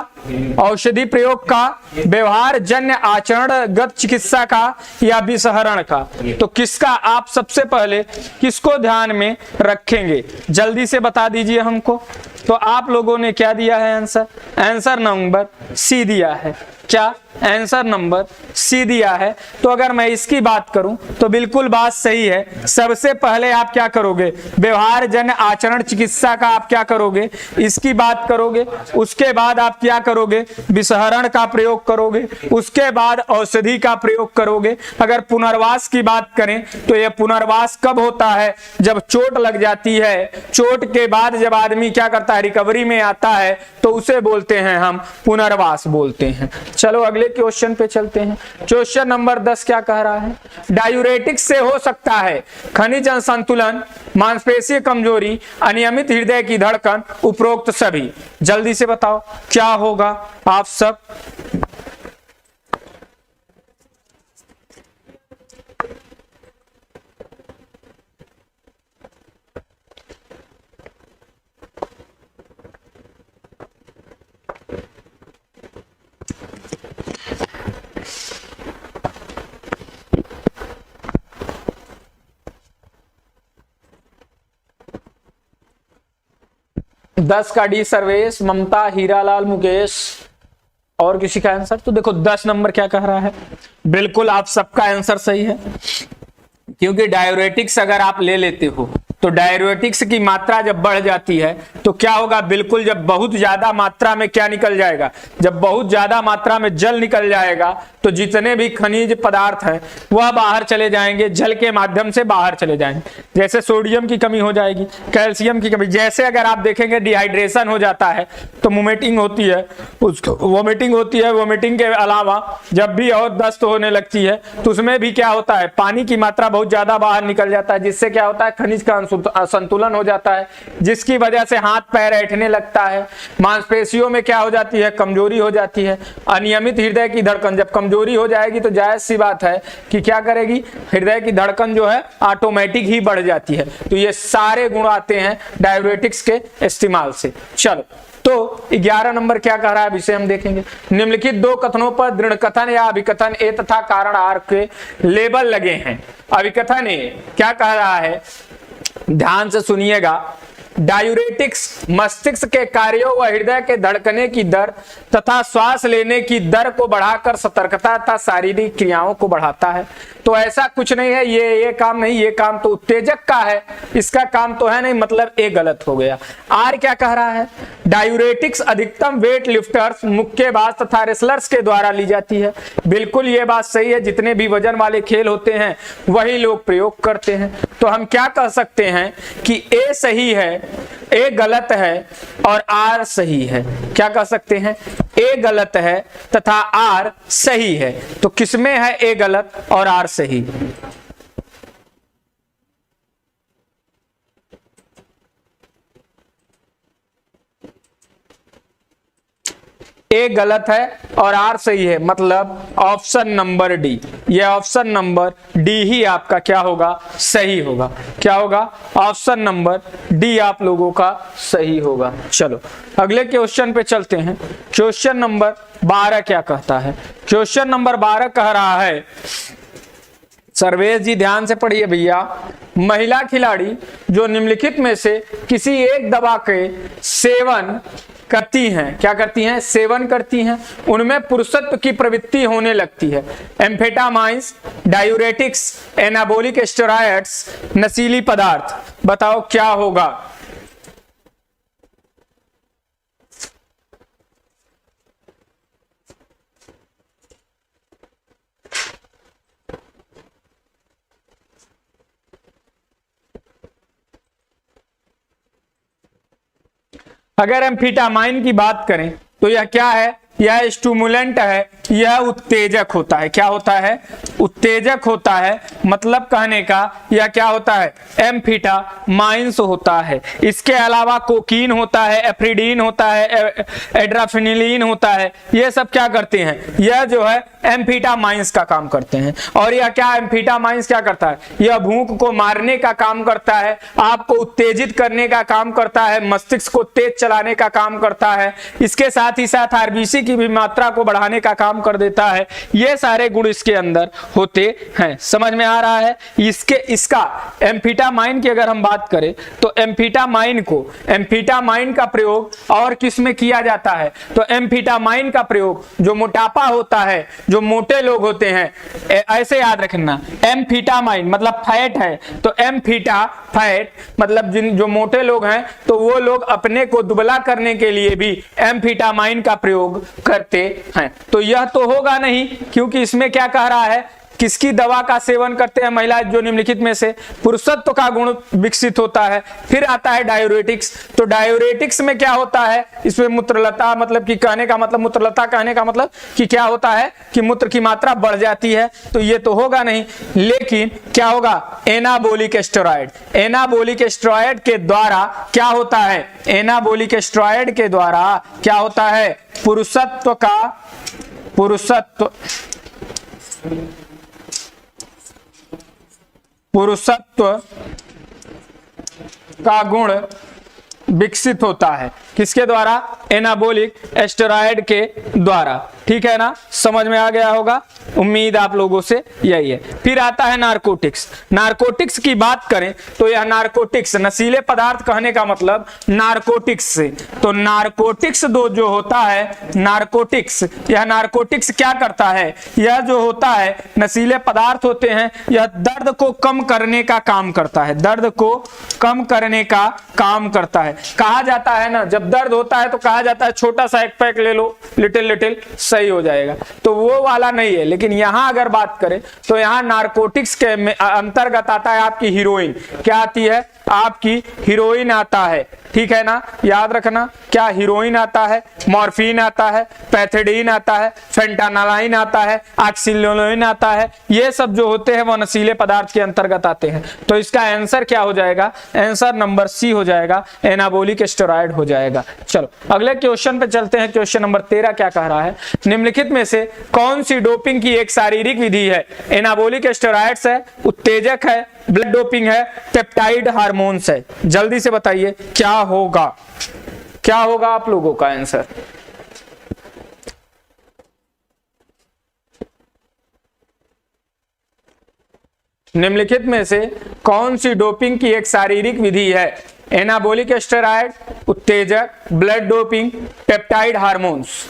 औषधि प्रयोग का, व्यवहार जन्य आचरणगत चिकित्सा का, या विषहरण का। तो किसका आप सबसे पहले किसको ध्यान में रखेंगे, जल्दी से बता दीजिए हमको। तो आप लोगों ने क्या दिया है आंसर, आंसर नंबर सी दिया है। क्या, आंसर नंबर सी दिया है। तो अगर मैं इसकी बात करूं तो बिल्कुल बात सही है। सबसे पहले आप क्या करोगे, व्यवहार जन्य आचरण चिकित्सा का आप क्या करोगे, इसकी बात करोगे। उसके बाद आप क्या करोगे, विषहरण का प्रयोग करोगे। उसके बाद औषधि का प्रयोग करोगे। अगर पुनर्वास की बात करें तो यह पुनर्वास कब होता है, जब चोट लग जाती है। चोट के बाद जब आदमी क्या करता है, रिकवरी में आता है, तो उसे बोलते हैं हम पुनर्वास बोलते हैं। चलो अगले क्वेश्चन पे चलते हैं। क्वेश्चन नंबर 10 क्या कह रहा है? डायूरेटिक्स से हो सकता है खनिज असंतुलन, मांसपेशीय कमजोरी, अनियमित हृदय की धड़कन, उपरोक्त सभी। जल्दी से बताओ क्या होगा आप सब। दस का डी सर्वेश, ममता, हीरालाल, मुकेश और किसी का आंसर? तो देखो 10 नंबर क्या कह रहा है, बिल्कुल आप सबका आंसर सही है, क्योंकि डायूरेटिक्स अगर आप ले लेते हो तो डायूरेटिक्स की मात्रा जब बढ़ जाती है तो क्या होगा, बिल्कुल जब बहुत ज्यादा मात्रा में क्या निकल जाएगा, जब बहुत ज्यादा मात्रा में जल निकल जाएगा तो जितने भी खनिज पदार्थ हैं वह बाहर चले जाएंगे, जल के माध्यम से बाहर चले जाएंगे। जैसे सोडियम की कमी हो जाएगी, कैल्शियम की कमी, जैसे अगर आप देखेंगे डिहाइड्रेशन हो जाता है तो वोमिटिंग होती है, उसको वोमिटिंग होती है। वोमिटिंग के अलावा जब भी और दस्त होने लगती है तो उसमें भी क्या होता है, पानी की मात्रा बहुत ज्यादा बाहर निकल जाता है, जिससे क्या होता है, खनिज का असंतुलन हो जाता है, जिसकी वजह से हाथ पैर ऐंठने लगता है। मांसपेशियों में क्या हो जाती है, कमजोरी हो जाती है। अनियमित हृदय की धड़कन, जब कमजोरी हो जाएगी तो जायज सी बात है कि क्या करेगी, हृदय की धड़कन जो है ऑटोमेटिक ही बढ़ जाती है। तो ये सारे गुण आते हैं डायूरेटिक्स के इस्तेमाल से। चलो तो 11 नंबर क्या कह रहा है, इसे हम देखेंगे। निम्नलिखित दो कथनों पर दृढ़ कथन या अभिकथन ए तथा कारण आर के लेबल लगे हैं। अभिकथन ए क्या कह रहा है, ध्यान से सुनिएगा। डायूरेटिक्स मस्तिष्क के कार्यों व हृदय के धड़कने की दर तथा श्वास लेने की दर को बढ़ाकर सतर्कता तथा शारीरिक क्रियाओं को बढ़ाता है। तो ऐसा कुछ नहीं है, ये काम नहीं, ये काम तो उत्तेजक का है, इसका काम तो है नहीं, मतलब ए गलत हो गया। आर क्या कह रहा है, डायूरेटिक्स अधिकतम वेट लिफ्टर्स, मुक्केबाज तथा रेसलर्स के द्वारा ली जाती है। बिल्कुल ये बात सही है, जितने भी वजन वाले खेल होते हैं वही लोग प्रयोग करते हैं। तो हम क्या कह सकते हैं कि ए सही है, ए गलत है और आर सही है। क्या कह सकते हैं, ए गलत है तथा आर सही है। तो किसमें है ए गलत और आर सही? ए गलत है और आर सही है, मतलब ऑप्शन नंबर डी। ये ऑप्शन नंबर डी ही आपका क्या होगा, सही होगा। क्या होगा, ऑप्शन नंबर डी आप लोगों का सही होगा। चलो अगले क्वेश्चन पे चलते हैं। क्वेश्चन नंबर 12 क्या कहता है? क्वेश्चन नंबर 12 कह रहा है, सर्वेश जी ध्यान से पढ़िए भैया। महिला खिलाड़ी जो निम्नलिखित में से किसी एक दवा के सेवन करती हैं, क्या करती हैं, सेवन करती हैं, उनमें पुरुषत्व की प्रवृत्ति होने लगती है। एम्फेटामाइंस, डायूरेटिक्स, एनाबोलिक स्टेरॉयड्स, नशीली पदार्थ। बताओ क्या होगा? अगर एम्फेटामाइन की बात करें तो यह क्या है, यह स्टिमुलेंट है, यह उत्तेजक होता है। क्या होता है, उत्तेजक होता है। मतलब कहने का यह क्या होता है, एम्फेटामाइंस होता है। इसके अलावा कोकीन होता है, एफ्रिडीन होता है, एड्राफिनिलीन होता है। ये सब क्या करते हैं, यह जो है एम्फेटामाइंस का काम करते हैं। और यह क्या, एम्फेटामाइंस क्या करता है, यह भूख को मारने का काम करता है, आपको उत्तेजित करने का काम करता है, मस्तिष्क को तेज चलाने का काम करता है। इसके साथ ही साथ आरबीसी की भी मात्रा को बढ़ाने का काम कर देता है। ये सारे गुण इसके अंदर होते हैं। समझ में आ रहा है? इसका एम्फेटामाइन की अगर हम बात करें तो एम्फेटामाइन का प्रयोग और किस में किया जाता है, तो एम्फेटामाइन का प्रयोग जो मोटापा होता है, जो मोटे लोग होते हैं, ऐसे याद रखना, एम्फेटामाइन मतलब फैट है, तो एम्फीटा फैट मतलब जो मोटे लोग हैं तो वो लोग अपने को दुबला करने के लिए भी एम्फेटामाइन का प्रयोग करते हैं। तो यह तो होगा नहीं, क्योंकि इसमें क्या कह रहा है किसकी दवा का सेवन करते हैं महिला जो निम्नलिखित में से पुरुषत्व का गुण विकसित होता है। फिर आता है डायूरेटिक्स। तो डायूरेटिक्स में क्या होता है, इसमें मूत्रलता, मतलब कि कहने का मतलब मूत्रलता कहने का मतलब कि क्या होता है कि मूत्र की मात्रा बढ़ जाती है, तो ये तो होगा नहीं। लेकिन क्या होगा, एनाबोलिक स्टेरॉइड, एनाबोलिक स्टेरॉइड के द्वारा क्या होता है, एनाबोलिक स्टेरॉइड के द्वारा क्या होता है, पुरुषत्व का गुण विकसित होता है। किसके द्वारा, एनाबोलिक स्टेरॉइड के द्वारा। ठीक है ना, समझ में आ गया होगा, उम्मीद आप लोगों से यही है। फिर आता है नारकोटिक्स। नारकोटिक्स की बात करें तो यह नारकोटिक्स, नशीले पदार्थ कहने का मतलब नारकोटिक्स से, तो नारकोटिक्स दो जो होता है नारकोटिक्स, यह नारकोटिक्स क्या करता है, यह जो होता है नशीले पदार्थ होते हैं, यह दर्द को कम करने का काम करता है, दर्द को कम करने का काम करता है। कहा जाता है ना, जब दर्द होता है तो कहा जाता है छोटा सा एक पैक ले लो, लिटिल लिटिल सही हो जाएगा, तो वो वाला नहीं है। लेकिन यहां अगर बात करें तो यहां नारकोटिक्स के अंतर्गत आता है आपकी हीरोइन। क्या आती है, आपकी हीरोइन आता है। ठीक है ना, याद रखना, क्या हीरोइन आता है, मॉर्फिन आता है, पैथेडीन आता है, फेंटानालाइन आता है, ऑक्सिलोइन आता है, ये सब जो होते हैं वो नशीले पदार्थ के अंतर्गत आते हैं। तो इसका आंसर क्या हो जाएगा, आंसर नंबर सी हो जाएगा, एनाबोलिक स्टेरॉइड हो जाएगा। चलो अगले क्वेश्चन पे चलते हैं। क्वेश्चन नंबर 13 क्या कह रहा है, निम्नलिखित में से कौन सी डोपिंग की एक शारीरिक विधि है, एनाबोलिक स्टेरॉइड्स है, उत्तेजक है, ब्लड डोपिंग है, पेप्टाइड हार्मोन्स है। जल्दी से बताइए क्या होगा, क्या होगा आप लोगों का आंसर। निम्नलिखित में से कौन सी डोपिंग की एक शारीरिक विधि है, एनाबोलिक स्टेरॉइड, उत्तेजक, ब्लड डोपिंग, पेप्टाइड हार्मोन्स।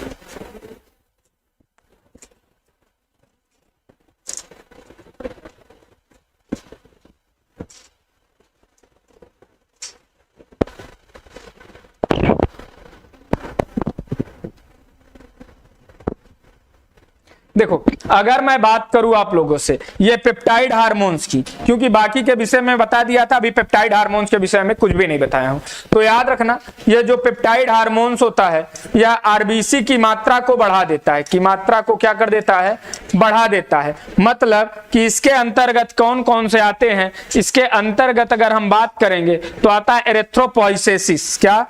देखो अगर मैं बात करूं आप लोगों से ये पेप्टाइड हार्मोन्स की, क्योंकि बाकी के विषय में बता दिया था, अभी पेप्टाइड हार्मोन्स के विषय में कुछ भी नहीं बताया हूं, तो याद रखना ये जो पेप्टाइड हार्मोन्स होता है यह आरबीसी की मात्रा को बढ़ा देता है, की मात्रा को क्या कर देता है, बढ़ा देता है। मतलब कि इसके अंतर्गत कौन कौन से आते हैं, इसके अंतर्गत अगर हम बात करेंगे तो आता है एरिथ्रोपोइसेसिस। क्या,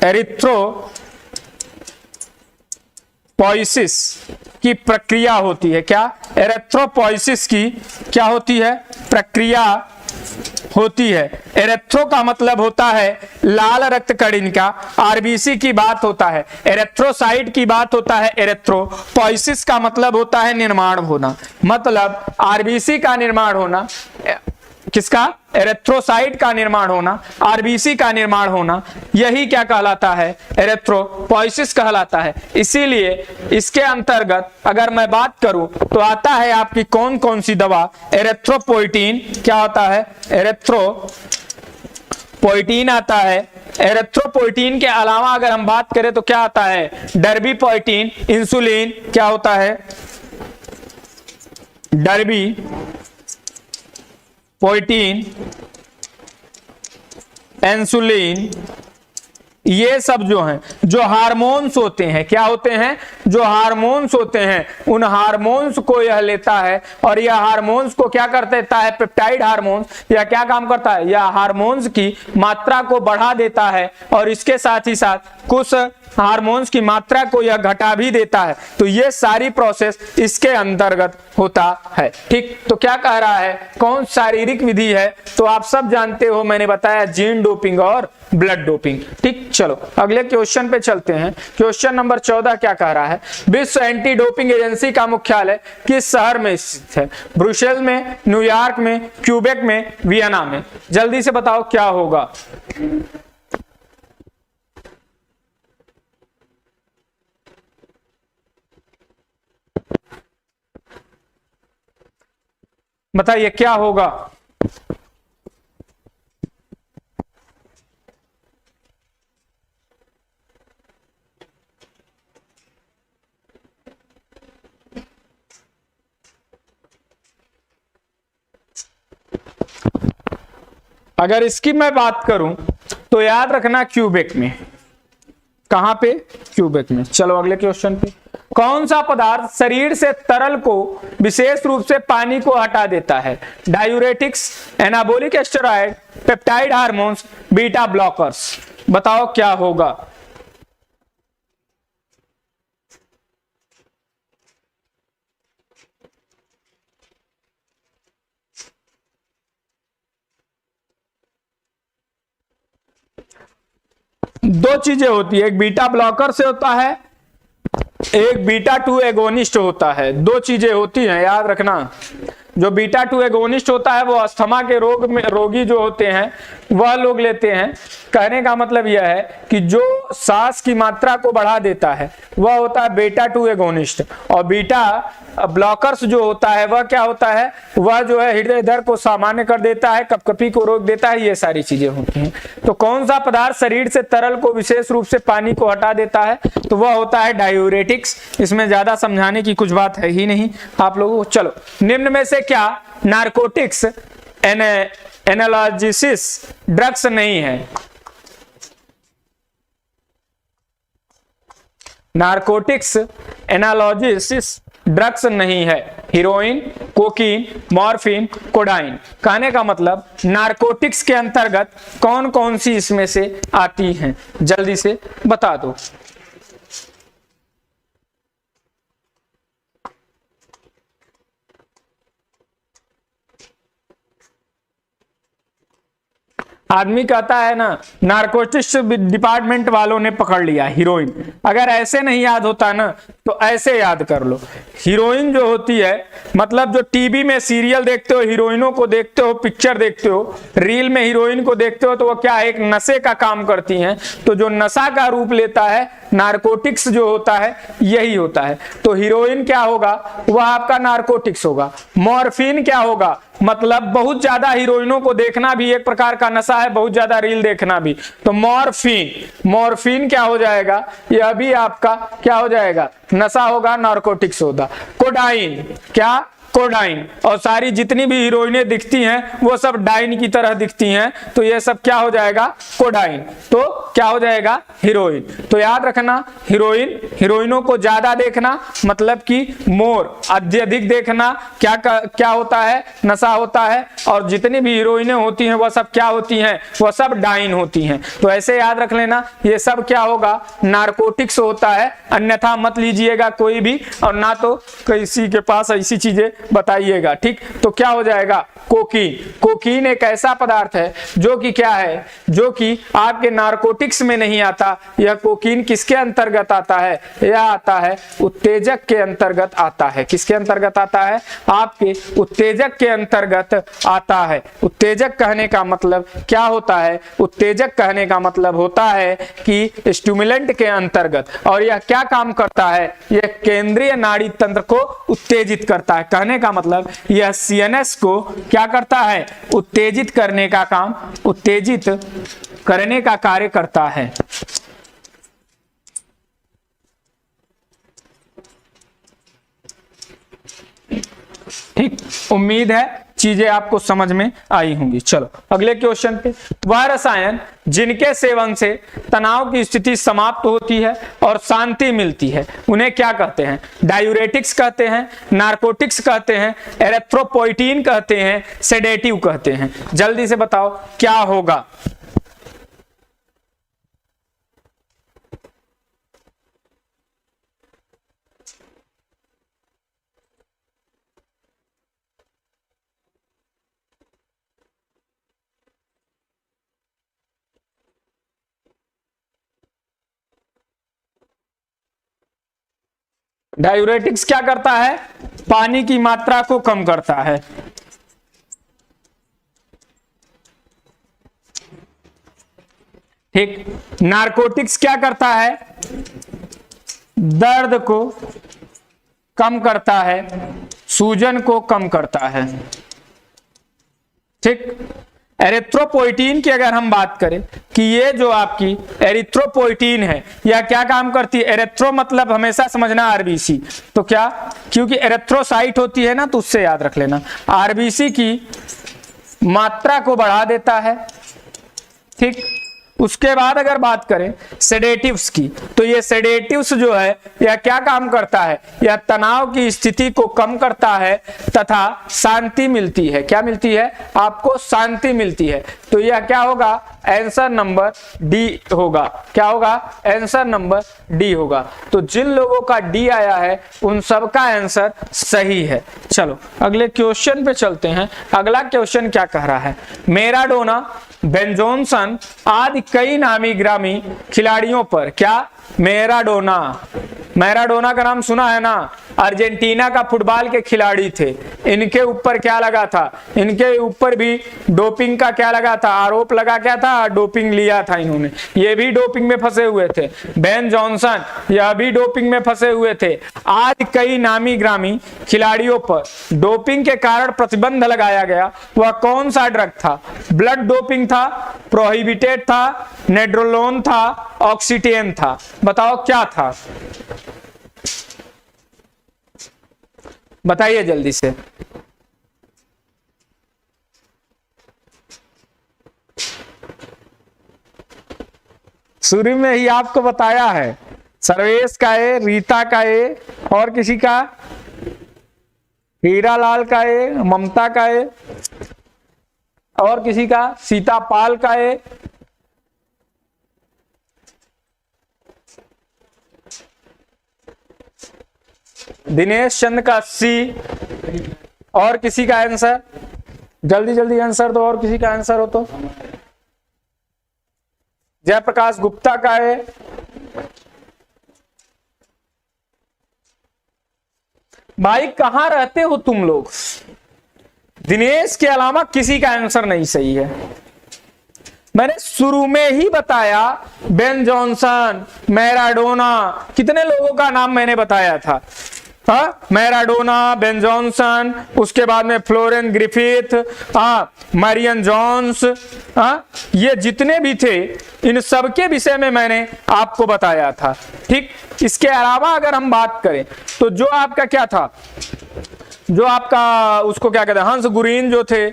एरिथ्रोपोइसिस की प्रक्रिया होती है। क्या, एरिथ्रोपोइसिस की क्या होती है, प्रक्रिया होती है। एरेथ्रो का मतलब होता है लाल रक्त कणिका, आरबीसी की बात होता है, एरेथ्रोसाइट की बात होता है एरेथ्रोपोइसिस का मतलब होता है निर्माण होना, मतलब आरबीसी का निर्माण होना, किसका, एरेथ्रोसाइट का निर्माण होना, आरबीसी का निर्माण होना, यही क्या कहलाता है, एरेथ्रोपोइसिस कहलाता है। इसीलिए इसके अंतर्गत अगर मैं बात करूं तो आता है आपकी कौन कौन सी दवा, एरेथ्रोपोइटीन, क्या होता है, एरेथ्रोपोइटीन आता है। एरेथ्रोपोइटीन के अलावा अगर हम बात करें तो क्या आता है, डर्बीपोइटीन, इंसुलिन, क्या होता है, डर्बी पोइटीन, इंसुलिन, ये सब जो हैं, जो हार्मोन्स होते हैं, क्या होते हैं, जो हार्मोन्स होते हैं, उन हार्मोन्स को यह लेता है और यह हार्मोन्स को क्या कर देता है, पेप्टाइड हार्मोन्स, यह क्या काम करता है, यह हार्मोन्स की मात्रा को बढ़ा देता है और इसके साथ ही साथ कुछ हार्मोन्स की मात्रा को यह घटा भी देता है। तो ये सारी प्रोसेस इसके अंतर्गत होता है। ठीक, तो क्या कह रहा है, कौन शारीरिक विधि है, तो आप सब जानते हो, मैंने बताया जीन डोपिंग और ब्लड डोपिंग। ठीक, चलो अगले क्वेश्चन पे चलते हैं। क्वेश्चन नंबर 14 क्या कह रहा है, विश्व एंटी डोपिंग एजेंसी का मुख्यालय किस शहर में स्थित है, ब्रुसेल्स में, न्यूयॉर्क में, क्यूबेक में, वियना में। जल्दी से बताओ क्या होगा। बताइए क्या होगा। अगर इसकी मैं बात करूं तो याद रखना क्यूबिक में, कहां पे, क्यूबिक में। चलो अगले क्वेश्चन पे, कौन सा पदार्थ शरीर से तरल को विशेष रूप से पानी को हटा देता है? Diuretics, anabolic steroid, peptide hormones, beta blockers. बताओ क्या होगा? दो चीजें होती है, एक बीटा ब्लॉकर से होता है, एक बीटा 2 एगोनिस्ट होता है। दो चीजें होती हैं, याद रखना। जो बीटा 2 एगोनिस्ट होता है वो अस्थमा के रोग में रोगी जो होते हैं वह लोग लेते हैं। कहने का मतलब यह है कि जो सांस की मात्रा को बढ़ा देता है वह होता है बीटा 2 एगोनिस्ट, और बीटा ब्लॉकर्स जो होता है वह क्या होता है, वह जो है हृदय दर को सामान्य कर देता है, कपकपी को रोक देता है, ये सारी चीजें होती हैं। तो कौन सा पदार्थ शरीर से तरल को विशेष रूप से पानी को हटा देता है? तो वह होता है डायूरेटिक्स। इसमें ज्यादा समझाने की कुछ बात है ही नहीं आप लोगों को। चलो, निम्न में से क्या नारकोटिक्स एनाल्जेसिस ड्रग्स नहीं है? नारकोटिक्स एनाल्जेसिस ड्रग्स नहीं है। Heroin, cocaine, morphine, codeine. कहने का मतलब नारकोटिक्स के अंतर्गत कौन कौन सी इसमें से आती हैं? जल्दी से बता दो। आदमी कहता है ना, नारकोटिक्स डिपार्टमेंट वालों ने पकड़ लिया हीरोइन। अगर ऐसे नहीं याद होता ना तो ऐसे याद कर लो। हीरोइन जो होती है, मतलब जो टीवी में सीरियल देखते हो, हीरोइनों को देखते हो, पिक्चर देखते हो, रील में हीरोइन को देखते हो, तो वो क्या एक नशे का काम करती हैं। तो जो नशा का रूप लेता है, नारकोटिक्स जो होता है यही होता है। तो हीरोइन क्या होगा, वह आपका नारकोटिक्स होगा। मॉर्फिन क्या होगा, मतलब बहुत ज्यादा हीरोइनों को देखना भी एक प्रकार का नशा है, बहुत ज्यादा रील देखना भी। तो मॉर्फिन क्या हो जाएगा, यह भी आपका क्या हो जाएगा, नशा होगा, नारकोटिक्स होगा। कोडाइन, क्या, कोडाइन। और सारी जितनी भी हीरोइनें दिखती हैं वो सब डाइन की तरह दिखती हैं, तो ये सब क्या हो जाएगा, कोडाइन। तो क्या हो जाएगा, हीरोइन। तो याद रखना, हीरोइनों को ज्यादा देखना मतलब कि मोर, अत्यधिक देखना क्या होता है, नशा होता है। और जितनी भी हीरोइनें होती हैं वह सब क्या होती हैं, वह सब डाइन होती हैं। तो ऐसे याद रख लेना, ये सब क्या होगा, नारकोटिक्स होता है। अन्यथा मत लीजिएगा कोई भी, और ना तो किसी के पास ऐसी चीजें बताइएगा, ठीक। तो क्या हो जाएगा, कोकीन एक ऐसा पदार्थ है जो कि क्या है, जो कि आपके नारकोटिक्स में नहीं आता। यह कोकीन किसके अंतर्गत आता है, यह आता है उत्तेजक के अंतर्गत आता है। किसके अंतर्गत आता है, आपके उत्तेजक के अंतर्गत आता है। उत्तेजक कहने का मतलब क्या होता है, उत्तेजक कहने का मतलब होता है कि स्टिमुलेंट के अंतर्गत। और यह क्या काम करता है, यह केंद्रीय नाड़ी तंत्र को उत्तेजित करता है। कहने का मतलब यह सीएनएस को क्या करता है, उत्तेजित करने का काम, उत्तेजित करने का कार्य करता है। ठीक, उम्मीद है चीजें आपको समझ में आई होंगी। चलो अगले क्वेश्चन पे, वह रसायन जिनके सेवन से तनाव की स्थिति समाप्त होती है और शांति मिलती है उन्हें क्या कहते हैं? डायूरेटिक्स कहते हैं, नारकोटिक्स कहते हैं, एरिथ्रोपोइटीन कहते हैं, सेडेटिव कहते हैं। जल्दी से बताओ क्या होगा। डायूरेटिक्स क्या करता है, पानी की मात्रा को कम करता है। ठीक, नारकोटिक्स क्या करता है, दर्द को कम करता है, सूजन को कम करता है। ठीक, एरिथ्रोपोइटीन की अगर हम बात करें कि ये जो आपकी एरिथ्रोपोइटीन है यह क्या काम करती है, एरिथ्रो मतलब हमेशा समझना आरबीसी। तो क्या, क्योंकि एरिथ्रोसाइट होती है ना, तो उससे याद रख लेना, आरबीसी की मात्रा को बढ़ा देता है। ठीक, उसके बाद अगर बात करें सेडेटिव्स की, तो ये सेडेटिव्स जो है यह क्या काम करता है, यह तनाव की स्थिति को कम करता है तथा शांति मिलती है। क्या मिलती है आपको? शांति मिलती है। तो यह क्या होगा? आंसर नंबर डी होगा। क्या होगा? आंसर नंबर डी होगा। तो जिन लोगों का डी आया है उन सब का आंसर सही है। चलो अगले क्वेश्चन पे चलते हैं। अगला क्वेश्चन क्या कह रहा है? मैराडोना, बेन जॉनसन आदि कई नामी ग्रामी खिलाड़ियों पर, क्या? मैराडोना, मैराडोना का नाम सुना है ना? अर्जेंटीना का फुटबॉल के खिलाड़ी थे। इनके ऊपर क्या लगा था? इनके ऊपर भी डोपिंग का क्या लगा था? आरोप लगा। क्या था? डोपिंग लिया था इन्होंने। ये भी डोपिंग में फंसे हुए थे। बेन जॉनसन यह भी डोपिंग में फंसे हुए थे। आज कई नामी ग्रामी खिलाड़ियों पर डोपिंग के कारण प्रतिबंध लगाया गया। वह कौन सा ड्रग था? ब्लड डोपिंग था, प्रोहिबिटेड था, नेड्रोलोन था, ऑक्सीटेन था। बताओ क्या था? बताइए जल्दी से। शुरू में ही आपको बताया है। सर्वेश का है, रीता का है, और किसी का? हीरालाल का है, ममता का है, और किसी का? सीतापाल का है। दिनेश चंद्र का सी, और किसी का आंसर? जल्दी जल्दी आंसर दो, और किसी का आंसर हो तो। जयप्रकाश गुप्ता का है। भाई कहां रहते हो तुम लोग? दिनेश के अलावा किसी का आंसर नहीं सही है। मैंने शुरू में ही बताया, बेन जॉनसन, मैराडोना, कितने लोगों का नाम मैंने बताया था। मैराडोना, बेन जॉनसन, उसके बाद में फ्लोरेन ग्रिफिथ, मैरियन जॉन्स, ये जितने भी थे इन सबके विषय में मैंने आपको बताया था। ठीक, इसके अलावा अगर हम बात करें तो जो आपका क्या था, जो आपका उसको क्या कहते हैं, हंस गुरीन जो थे,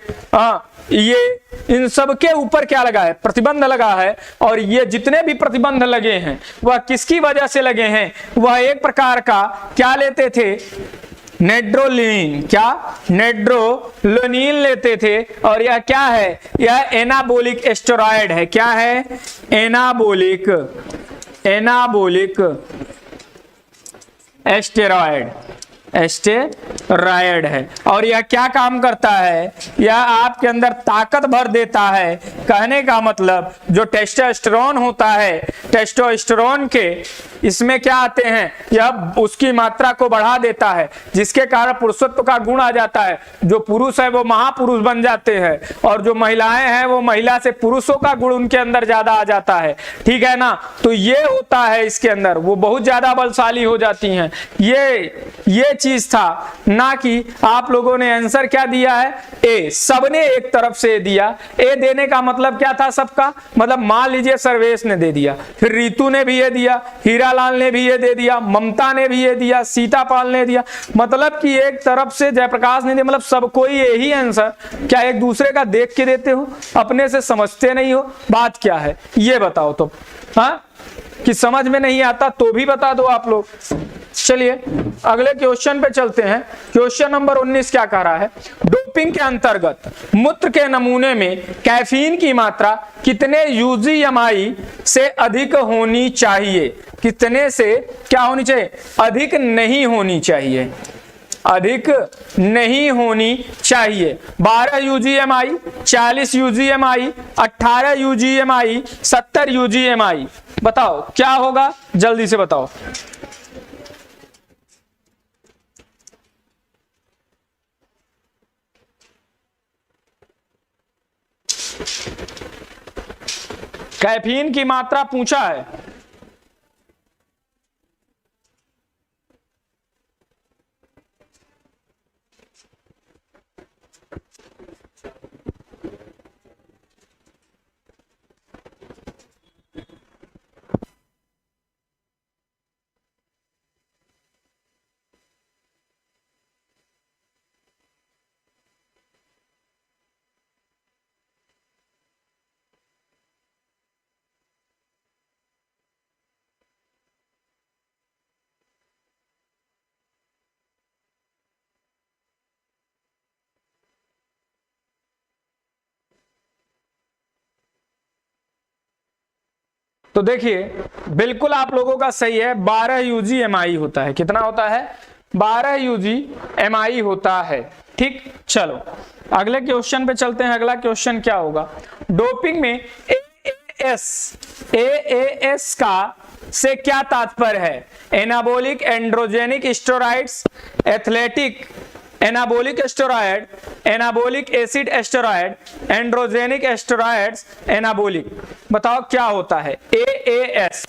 ये इन सब के ऊपर क्या लगा है? प्रतिबंध लगा है। और ये जितने भी प्रतिबंध लगे हैं वह किसकी वजह से लगे हैं? वह एक प्रकार का क्या लेते थे? नेड्रोलिन। क्या? नेड्रोलोनिन लेते थे। और यह क्या है? यह एनाबोलिक स्टेरॉयड है। क्या है? एनाबोलिक स्टेरॉयड है। और यह क्या काम करता है? यह आपके अंदर ताकत भर देता है। कहने का मतलब जो टेस्टोस्टेरोन होता है, टेस्टोस्टेरोन के इसमें क्या आते हैं? यह उसकी मात्रा को बढ़ा देता है, जिसके कारण पुरुषत्व का गुण आ जाता है। जो पुरुष है वो महापुरुष बन जाते हैं, और जो महिलाएं हैं वो महिला से पुरुषों का गुण उनके अंदर ज्यादा आ जाता है। ठीक है ना? तो ये होता है इसके अंदर, वो बहुत ज्यादा बलशाली हो जाती हैं। ये चीज था ना कि आप लोगों ने आंसर क्या दिया है? ए। सबने एक तरफ से दिया। ए देने का मतलब क्या था सबका? मतलब मान लीजिए सर्वेश ने दे दिया, फिर रीतू ने भी ये दिया, हीरालाल ने भी ये दे दिया, ममता ने भी ये दिया, सीतापाल ने दिया। मतलब कि एक तरफ से जयप्रकाश ने दिया। मतलब सबको यही आंसर। क्या एक दूसरे का देख के देते हो? अपने से समझते नहीं हो? बात क्या है ये बताओ तो। कि समझ में नहीं आता तो भी बता दो आप लोग। चलिए अगले क्वेश्चन पे चलते हैं। क्वेश्चन नंबर 19 क्या कह रहा है? डोपिंग के अंतर्गत मूत्र के नमूने में कैफीन की मात्रा कितने यूजीएमआई से अधिक होनी चाहिए? कितने से क्या होनी चाहिए? अधिक नहीं होनी चाहिए। अधिक नहीं होनी चाहिए। 12 यूजीएमआई, 40 यूजीएमआई, 18 यूजीएमआई, 70 यूजीएमआई। बताओ क्या होगा? जल्दी से बताओ। कैफीन की मात्रा पूछा है। तो देखिए बिल्कुल आप लोगों का सही है, 12 UgMI होता है। कितना होता है? 12 UgMI होता है। ठीक, चलो अगले क्वेश्चन पे चलते हैं। अगला क्वेश्चन क्या होगा? डोपिंग में AAS का से क्या तात्पर्य है? Anabolic androgenic steroids, athletic anabolic steroid, anabolic acid steroid, androgenic steroids, anabolic. बताओ क्या होता है AAS?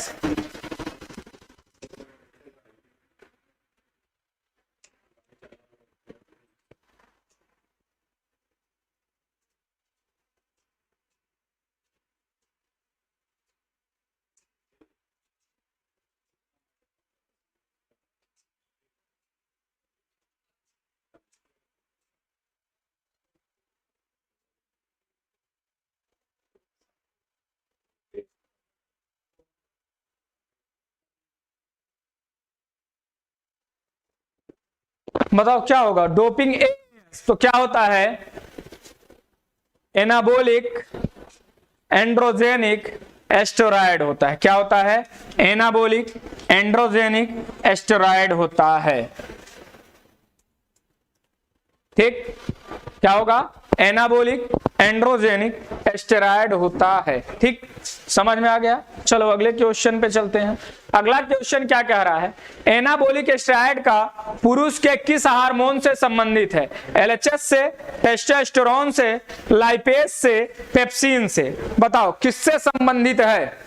बताओ क्या होगा? डोपिंग AAS तो क्या होता है? एनाबोलिक एंड्रोजेनिक एस्टेरॉयड होता है। क्या होता है? एनाबोलिक एंड्रोजेनिक एस्टेरॉयड होता है। ठीक, क्या होगा? एनाबोलिक एंड्रोजेनिक एस्टेरॉयड होता है। ठीक, समझ में आ गया? चलो अगले क्वेश्चन पे चलते हैं। अगला क्वेश्चन क्या कह रहा है? एनाबोलिक स्टेरॉयड का पुरुष के किस हार्मोन से संबंधित है? LHS से, टेस्टोस्टेरोन से, लाइपेज से, पेप्सिन से। बताओ किससे संबंधित है?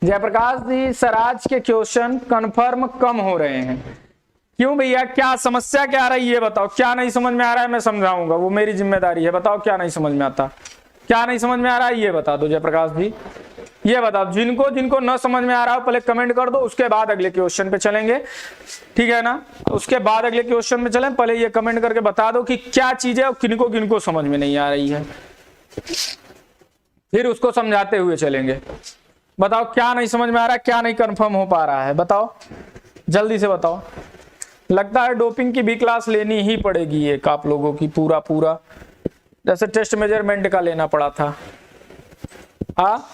जयप्रकाश जी, सर आज के क्वेश्चन कंफर्म कम हो रहे हैं। क्यों भैया, क्या समस्या क्या आ रही है? बताओ। क्या नहीं समझ में आ रहा है मैं समझाऊंगा, वो मेरी जिम्मेदारी है। बताओ क्या नहीं समझ में आता, क्या नहीं समझ में आ रहा है ये बता दो जयप्रकाश जी, ये बताओ। जिनको जिनको न समझ में आ रहा हो पहले कमेंट कर दो, उसके बाद अगले क्वेश्चन पे चलेंगे। ठीक है ना? उसके बाद अगले क्वेश्चन में चलें, पहले ये कमेंट करके बता दो कि क्या चीज है और किनको किनको समझ में नहीं आ रही है, फिर उसको समझाते हुए चलेंगे। बताओ क्या नहीं समझ में आ रहा है, क्या नहीं कंफर्म हो पा रहा है? बताओ जल्दी से बताओ। लगता है डोपिंग की भी क्लास लेनी ही पड़ेगी एक आप लोगों की, पूरा पूरा जैसे टेस्ट मेजरमेंट का लेना पड़ा था। हाँ,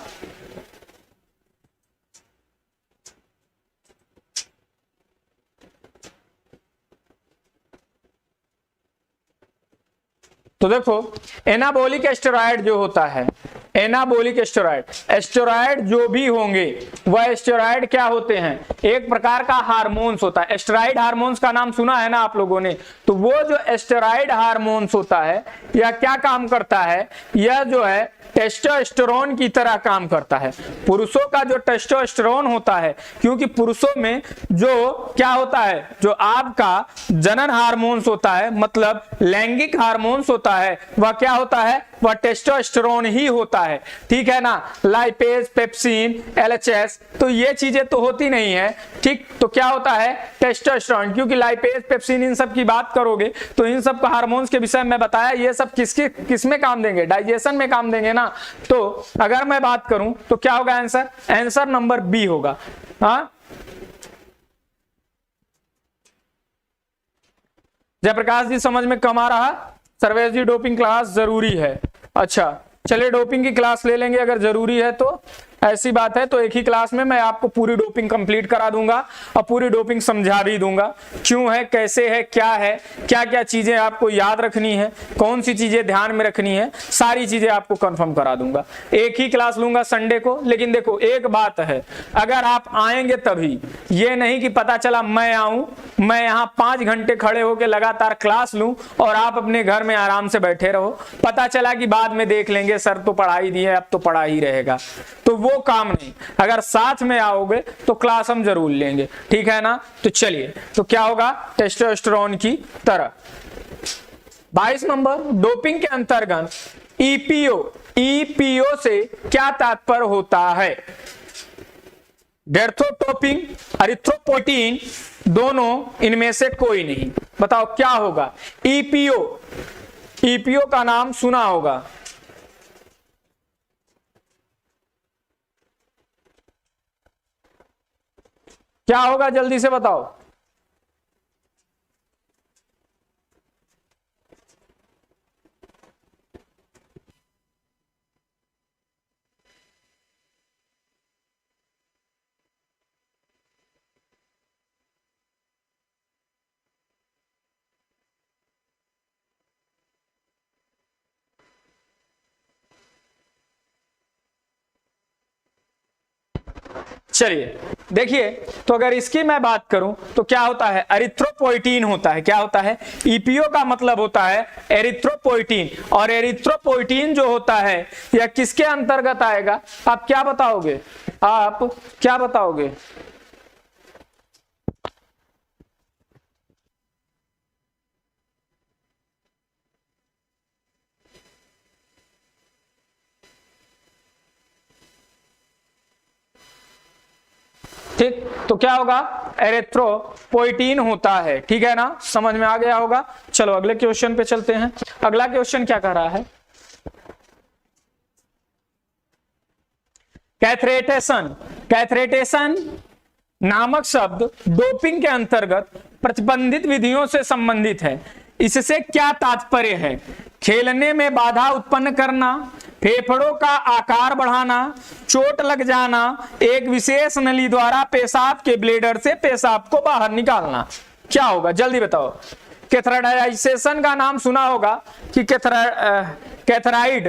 तो देखो एनाबोलिक स्टेरॉयड जो होता है, एनाबोलिक स्टेरॉयड जो भी होंगे वह स्टेरॉयड क्या होते हैं? एक प्रकार का हार्मोन्स होता है। स्टेरॉयड हार्मोन्स का नाम सुना है ना आप लोगों ने? तो वो जो स्टेरॉयड हार्मोन्स होता है यह क्या काम करता है? यह जो है टेस्टोस्टेरोन की तरह काम करता है। पुरुषों का जो टेस्टोस्टेरोन होता है, क्योंकि पुरुषों में जो क्या होता है, जो आपका जनन हार्मोन्स होता है, मतलब लैंगिक हार्मोन्स होता है, वह क्या होता है? वह टेस्टोस्टेरोन ही होता है। ठीक है ना? लाइपेज, पेप्सिन, LHS तो ये चीजें तो होती नहीं है। ठीक, तो क्या होता है? टेस्टोस्टेरोन। क्योंकि लाइपेज, पेप्सिन इन सब की बात करोगे तो इन सब हार्मोन्स के विषय में बताया, ये सब किस में काम देंगे? डाइजेशन में काम देंगे ना। तो अगर मैं बात करूं तो क्या होगा आंसर? आंसर नंबर बी होगा। हाँ, जयप्रकाश जी समझ में कम आ रहा? सर्वेश जी डोपिंग क्लास जरूरी है। अच्छा चलिए डोपिंग की क्लास ले लेंगे अगर जरूरी है तो। ऐसी बात है तो एक ही क्लास में मैं आपको पूरी डोपिंग कंप्लीट करा दूंगा और पूरी डोपिंग समझा भी दूंगा, क्यों है, कैसे है, क्या है, क्या क्या चीजें आपको याद रखनी है, कौन सी चीजें ध्यान में रखनी है, सारी चीजें आपको कंफर्म करा दूंगा। एक ही क्लास लूंगा संडे को। लेकिन देखो एक बात है, अगर आप आएंगे तभी, ये नहीं कि पता चला मैं आऊं, मैं यहाँ 5 घंटे खड़े होकर लगातार क्लास लूं और आप अपने घर में आराम से बैठे रहो, पता चला कि बाद में देख लेंगे सर तो पढ़ाई दिए अब तो पढ़ा ही रहेगा, तो वो काम नहीं। अगर साथ में आओगे तो क्लास हम जरूर लेंगे। ठीक है ना? तो चलिए, तो क्या होगा? टेस्टोस्टेरोन की तरह। 22 नंबर, डोपिंग के अंतर्गत ईपीओ से क्या तात्पर्य होता है? डेर्थोटोपिन, एरिथ्रोपोइटिन, दोनों, इनमें से कोई नहीं। बताओ क्या होगा? ईपीओ का नाम सुना होगा। क्या होगा जल्दी से बताओ। चलिए देखिए, तो अगर इसकी मैं बात करूं तो क्या होता है, एरिथ्रोपोइटीन होता है। क्या होता है, ईपीओ का मतलब होता है एरिथ्रोपोइटीन, और एरिथ्रोपोइटीन जो होता है यह किसके अंतर्गत आएगा, आप क्या बताओगे, आप क्या बताओगे? ठीक, तो क्या होगा, एरिथ्रोपोइटीन होता है। ठीक है ना, समझ में आ गया होगा। चलो अगले क्वेश्चन पे चलते हैं। अगला क्वेश्चन क्या कह रहा है, कैथरेटेशन। कैथरेटेशन नामक शब्द डोपिंग के अंतर्गत प्रतिबंधित विधियों से संबंधित है। इससे क्या तात्पर्य है, खेलने में बाधा उत्पन्न करना, फेफड़ों का आकार बढ़ाना, चोट लग जाना, एक विशेष नली द्वारा पेशाब के ब्लेडर से पेशाब को बाहर निकालना। क्या होगा, जल्दी बताओ। कैथराइडाइजेशन का नाम सुना होगा कि कैथराइड,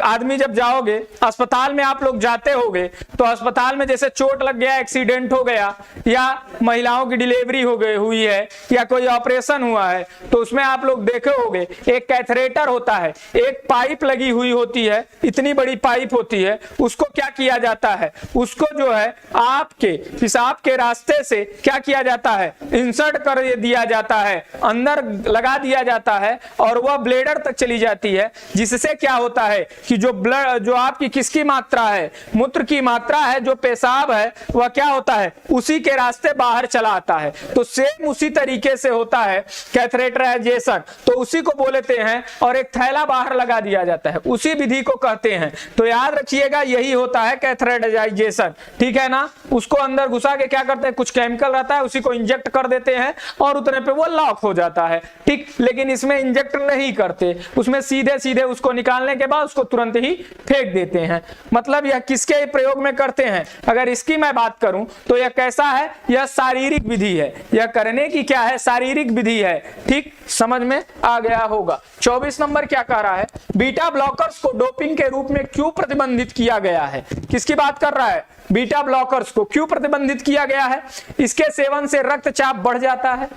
आदमी जब जाओगे अस्पताल में, आप लोग जाते होगे तो अस्पताल में जैसे चोट लग गया, एक्सीडेंट हो गया, या महिलाओं की डिलीवरी हो गई हुई है, या कोई ऑपरेशन हुआ है, तो उसमें आप लोग देखे होंगे एक कैथरेटर होता है, एक पाइप लगी हुई होती है, इतनी बड़ी पाइप होती है। उसको क्या किया जाता है, उसको जो है आपके पेशाब के रास्ते से क्या किया जाता है, इंसर्ट कर दिया जाता है, अंदर लगा दिया जाता है, और वह ब्लेडर तक चली जाती है, जिससे क्या होता है कि जो ब्लड, जो आपकी किसकी मात्रा है, मूत्र की मात्रा है, जो पेशाब है, वह क्या होता है, उसी के रास्ते बाहर चला आता है। तो सेम उसी तरीके से होता है कैथरेटराइजेशन, तो उसी को बोलते हैं, और एक थैला बाहर लगा दिया जाता है, उसी विधि को कहते हैं। तो याद रखिएगा, यही होता है कैथरेटाइजेशन। ठीक है ना, उसको अंदर घुसा के क्या करते हैं, कुछ केमिकल रहता है, उसी को इंजेक्ट कर देते हैं, और उतने पे वो लॉक हो जाता है। ठीक, लेकिन इसमें इंजेक्ट नहीं करते, उसमें सीधे सीधे उसको निकालने के बाद उसको तुरंत ही फेंक देते हैं। मतलब यह किसके प्रयोग में करते हैं, अगर इसकी मैं बात करूं तो यह कैसा है, यह शारीरिक विधि है, यह करने की क्या है, शारीरिक विधि है। ठीक, समझ में आ गया होगा। 24 नंबर क्या कह रहा है, बीटा ब्लॉकर्स को डोपिंग के रूप में क्यों प्रतिबंधित किया गया है। किसकी बात कर रहा है, बीटा ब्लॉकर्स को क्यों प्रतिबंधित किया गया है। इसके सेवन से रक्तचाप बढ़ जाता है,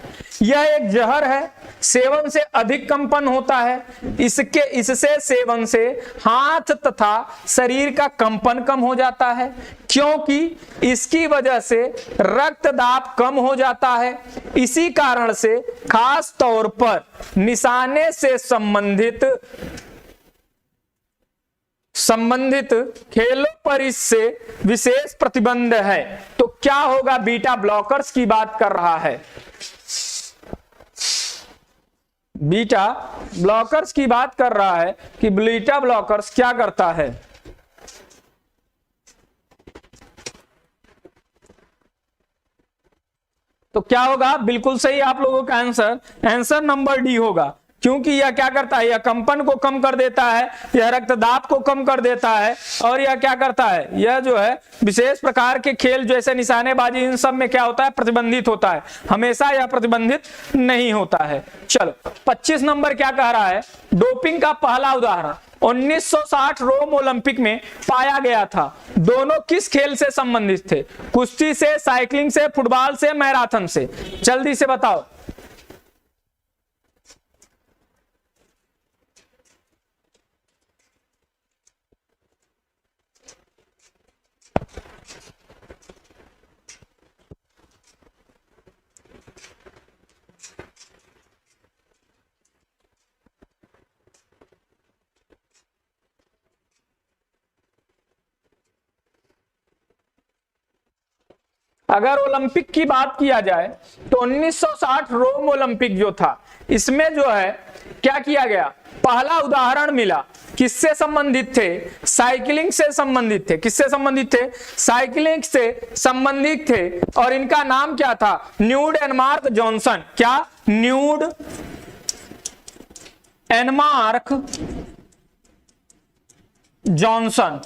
यह एक जहर है, सेवन से अधिक कंपन होता है, इससे सेवन से हाथ तथा शरीर का कंपन कम हो जाता है, क्योंकि इसकी वजह से रक्तदाब कम हो जाता है। इसी कारण से खास तौर पर निशाने से संबंधित खेलों पर इससे विशेष प्रतिबंध है। तो क्या होगा, बीटा ब्लॉकर्स की बात कर रहा है, बीटा ब्लॉकर्स की बात कर रहा है कि बीटा ब्लॉकर्स क्या करता है। तो क्या होगा, बिल्कुल सही आप लोगों का आंसर नंबर डी होगा, क्योंकि यह क्या करता है, यह कंपन को कम कर देता है, यह रक्तदाब को कम कर देता है, और यह क्या करता है, यह जो है विशेष प्रकार के खेल जैसे निशानेबाजी, इन सब में क्या होता है, प्रतिबंधित होता है, हमेशा यह प्रतिबंधित नहीं होता है। चलो 25 नंबर क्या कह रहा है, डोपिंग का पहला उदाहरण 1960 रोम ओलंपिक में पाया गया था। दोनों किस खेल से संबंधित थे, कुश्ती से, साइकिलिंग से, फुटबॉल से, मैराथन से, जल्दी से बताओ। अगर ओलंपिक की बात किया जाए तो 1960 रोम ओलंपिक जो था, इसमें जो है क्या किया गया, पहला उदाहरण मिला, किससे संबंधित थे, साइकिलिंग से संबंधित थे। किससे संबंधित थे, साइकिलिंग से संबंधित थे, और इनका नाम क्या था, न्यूड एनमार्क जॉनसन। क्या, न्यूड एनमार्क जॉनसन,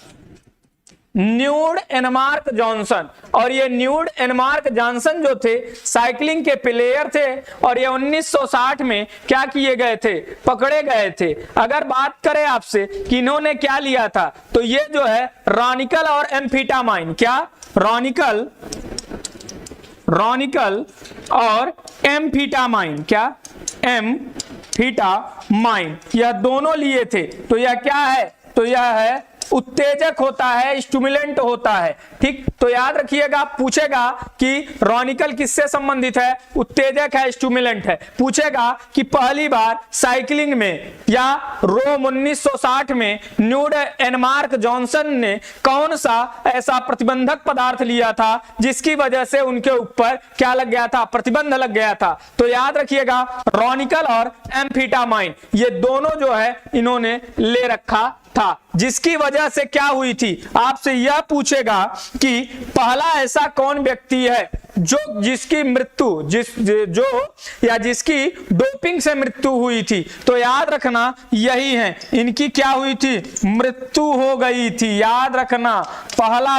न्यूड एनमार्क जॉनसन। और ये न्यूड एनमार्क जॉनसन जो थे साइकिलिंग के प्लेयर थे, और ये 1960 में क्या किए गए थे, पकड़े गए थे। अगर बात करें आपसे कि इन्होंने क्या लिया था, तो ये जो है रॉनिकल और एम्फेटामाइन, क्या रॉनिकल और एम्फीटामाइन, क्या एम्फीटामाइन, यह दोनों लिए थे। तो यह क्या है, तो यह है उत्तेजक होता है, स्टिमुलेंट होता है। ठीक, तो याद रखिएगा, पूछेगा कि रॉनिकल किससे संबंधित है, उत्तेजक है, स्टिमुलेंट है। पूछेगा कि पहली बार साइकिलिंग में या रोम 1960 में न्यूड एनमार्क जॉनसन ने कौन सा ऐसा प्रतिबंधक पदार्थ लिया था जिसकी वजह से उनके ऊपर क्या लग गया था, प्रतिबंध लग गया था। तो याद रखिएगा रॉनिकल और एम्फीटामाइन ये दोनों जो है इन्होंने ले रखा था, जिसकी वजह से क्या हुई थी। आपसे यह पूछेगा कि पहला ऐसा कौन व्यक्ति है जिसकी मृत्यु जिसकी डोपिंग से मृत्यु हुई थी। तो याद रखना यही है, इनकी क्या हुई थी, मृत्यु हो गई थी। याद रखना पहला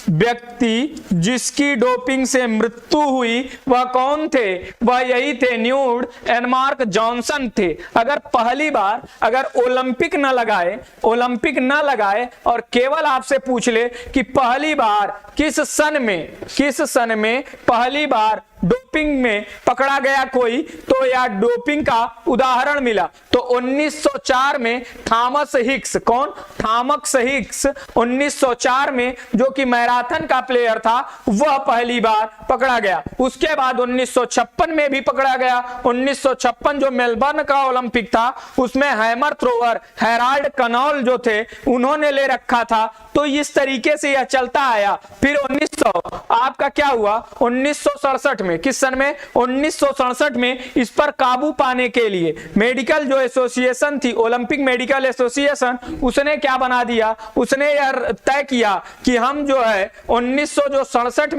व्यक्ति जिसकी डोपिंग से मृत्यु हुई वह कौन थे, वह यही थे, न्यूड एनमार्क जॉनसन थे। अगर पहली बार ओलंपिक न लगाए और केवल आपसे पूछ ले कि पहली बार किस सन में पहली बार डोपिंग में पकड़ा गया कोई, तो या डोपिंग का उदाहरण मिला तो 1904 में थॉमस हिक्स, कौन, थॉमस हिक्स 1904 में जो कि मैराथन का प्लेयर था वह पहली बार पकड़ा गया। उसके बाद 1956 में भी पकड़ा गया। 1956 जो मेलबर्न का ओलंपिक था उसमें हैमर थ्रोअर हेराल्ड कनॉल जो थे उन्होंने ले रखा था। तो इस तरीके से यह चलता आया। फिर 1900 आपका क्या हुआ, 1967 में, किस सन में, 1967 में इस पर काबू पाने के लिए मेडिकल जो एसोसिएशन थी, ओलंपिक मेडिकल एसोसिएशन, उसने क्या बना दिया, उसने यह तय किया कि हम जो है 1968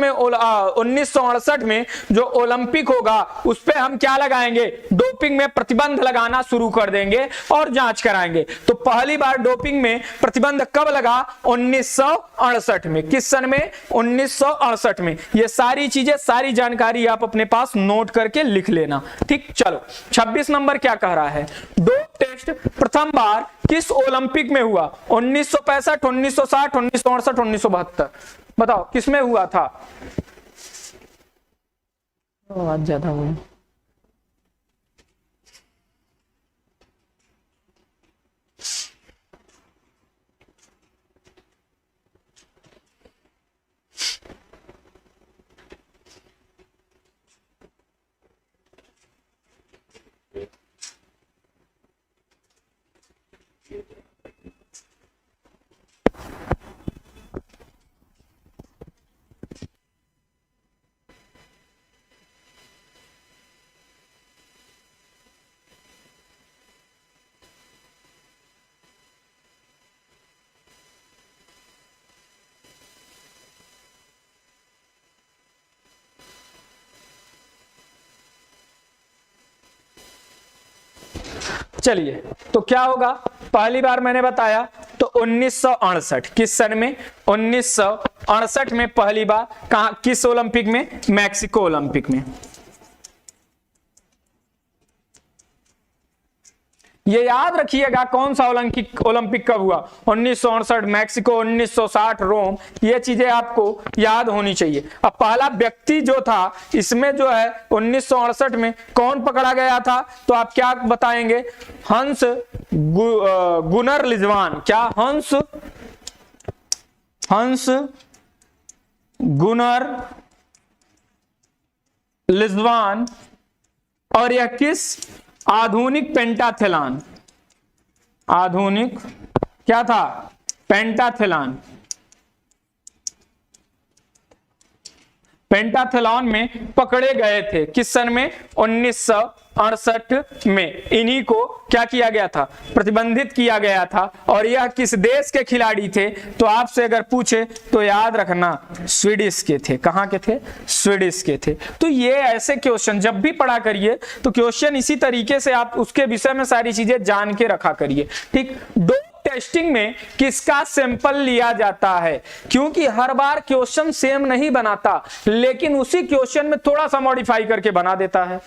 में जो ओलंपिक होगा उस पर हम क्या लगाएंगे, डोपिंग में प्रतिबंध लगाना शुरू कर देंगे और जांच कराएंगे। तो पहली बार डोपिंग में प्रतिबंध कब लगा, 1968 में, किस सन में, 1968 में। ये सारी चीजें, सारी जानकारी आप अपने पास नोट करके लिख लेना। ठीक, चलो 26 नंबर क्या कह रहा है, डोप टेस्ट प्रथम बार किस ओलंपिक में हुआ, 1965, 1960, 1968, 1972, बताओ किसमें हुआ था। आवाज ज्यादा हुई। चलिए, तो क्या होगा, पहली बार मैंने बताया तो 1968, किस सन में, 1968 में पहली बार, कहां, किस ओलंपिक में, मैक्सिको ओलंपिक में। ये याद रखिएगा कौन सा ओलंपिक कब हुआ, 1968 मैक्सिको, 1960 रोम, ये चीजें आपको याद होनी चाहिए। अब पहला व्यक्ति जो था इसमें जो है 1968 में कौन पकड़ा गया था, तो आप क्या बताएंगे, हंस गुनर लिजवान, क्या, हंस गुनर लिजवान। और यह किस, आधुनिक पेंटाथेलॉन, आधुनिक क्या था, पेंटाथेलॉन, पेंटाथेलॉन में पकड़े गए थे, किस सन में, 1968 में। इन्हीं को क्या किया गया था, प्रतिबंधित किया गया था। और यह किस देश के खिलाड़ी थे, तो आपसे अगर पूछे तो याद रखना स्वीडिश के थे। कहां के थे, स्वीडिश के थे। तो ये ऐसे क्वेश्चन जब भी पढ़ा करिए तो क्वेश्चन इसी तरीके से आप उसके विषय में सारी चीजें जान के रखा करिए। ठीक, टेस्टिंग में किसका सैंपल लिया जाता है, क्योंकि हर बार क्वेश्चन सेम नहीं बनाता, लेकिन उसी क्वेश्चन में थोड़ा सा मॉडिफाई करके बना देता है।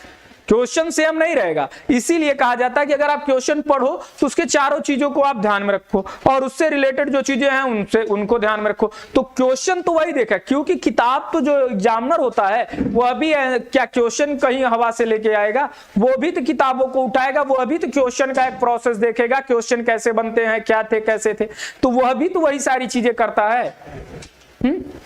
क्वेश्चन सेम नहीं रहेगा। इसीलिए कहा जाता है कि अगर आप क्वेश्चन पढ़ो तो उसके चारों चीजों को आप ध्यान में रखो और उससे रिलेटेड जो चीजें हैं उनको ध्यान में रखो। तो क्वेश्चन तो वही देखा, क्योंकि किताब तो जो एग्जामिनर होता है वह भी क्या क्वेश्चन कहीं हवा से लेके आएगा, वो भी तो किताबों को उठाएगा, वह भी तो क्वेश्चन का एक प्रोसेस देखेगा, क्वेश्चन कैसे बनते हैं, क्या थे कैसे थे, तो वह भी तो वही सारी चीजें करता है।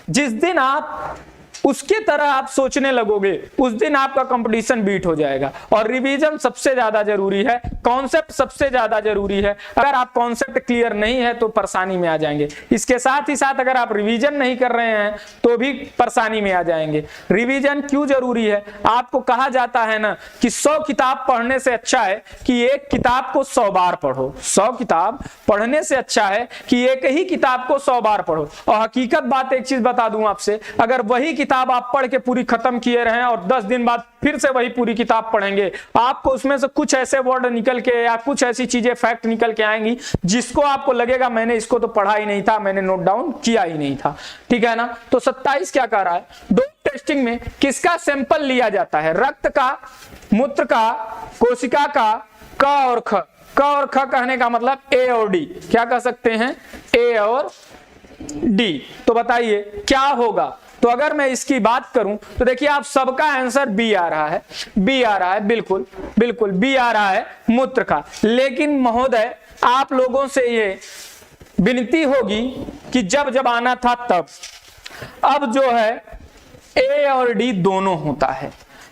जिस दिन आप उसके तरह आप सोचने लगोगे उस दिन आपका कंपटीशन बीट हो जाएगा। और रिवीजन सबसे ज्यादा जरूरी है, कॉन्सेप्ट सबसे ज्यादा जरूरी है। अगर आप कॉन्सेप्ट क्लियर नहीं है तो परेशानी में आ जाएंगे। इसके साथ ही साथ अगर आप रिवीजन नहीं कर रहे हैं तो भी परेशानी में आ जाएंगे। रिवीजन क्यों जरूरी है? आपको कहा जाता है ना कि 100 किताब पढ़ने से अच्छा है कि एक किताब को 100 बार पढ़ो। 100 किताब पढ़ने से अच्छा है कि एक ही किताब को 100 बार पढ़ो। और हकीकत बात एक चीज बता दूं आपसे, अगर वही किताब आप पढ़ के पूरी खत्म किए रहे और 10 दिन बाद फिर से वही पूरी किताब पढ़ेंगे, आपको उसमें से कुछ ऐसे वर्ड निकल के या कुछ ऐसी चीजें फैक्ट निकल के आएंगी जिसको आपको लगेगा मैंने इसको तो पढ़ा ही नहीं था, मैंने नोट डाउन किया ही नहीं था। ठीक है ना? तो 27 क्या कह रहा है? डोप टेस्टिंग में किसका सैंपल लिया जाता है? रक्त का, मूत्र का, कोशिका का, क और ख। क और ख कहने का मतलब ए और डी। क्या कह सकते हैं? ए और डी। तो बताइए क्या होगा? तो अगर मैं इसकी बात करूं तो देखिए आप सबका आंसर बी आ रहा है, बी आ रहा है, बिल्कुल बिल्कुल बी आ रहा है मूत्र का। लेकिन महोदय आप लोगों से ये विनती होगी कि जब जब आना था तब, अब जो है ए और डी दोनों होता है,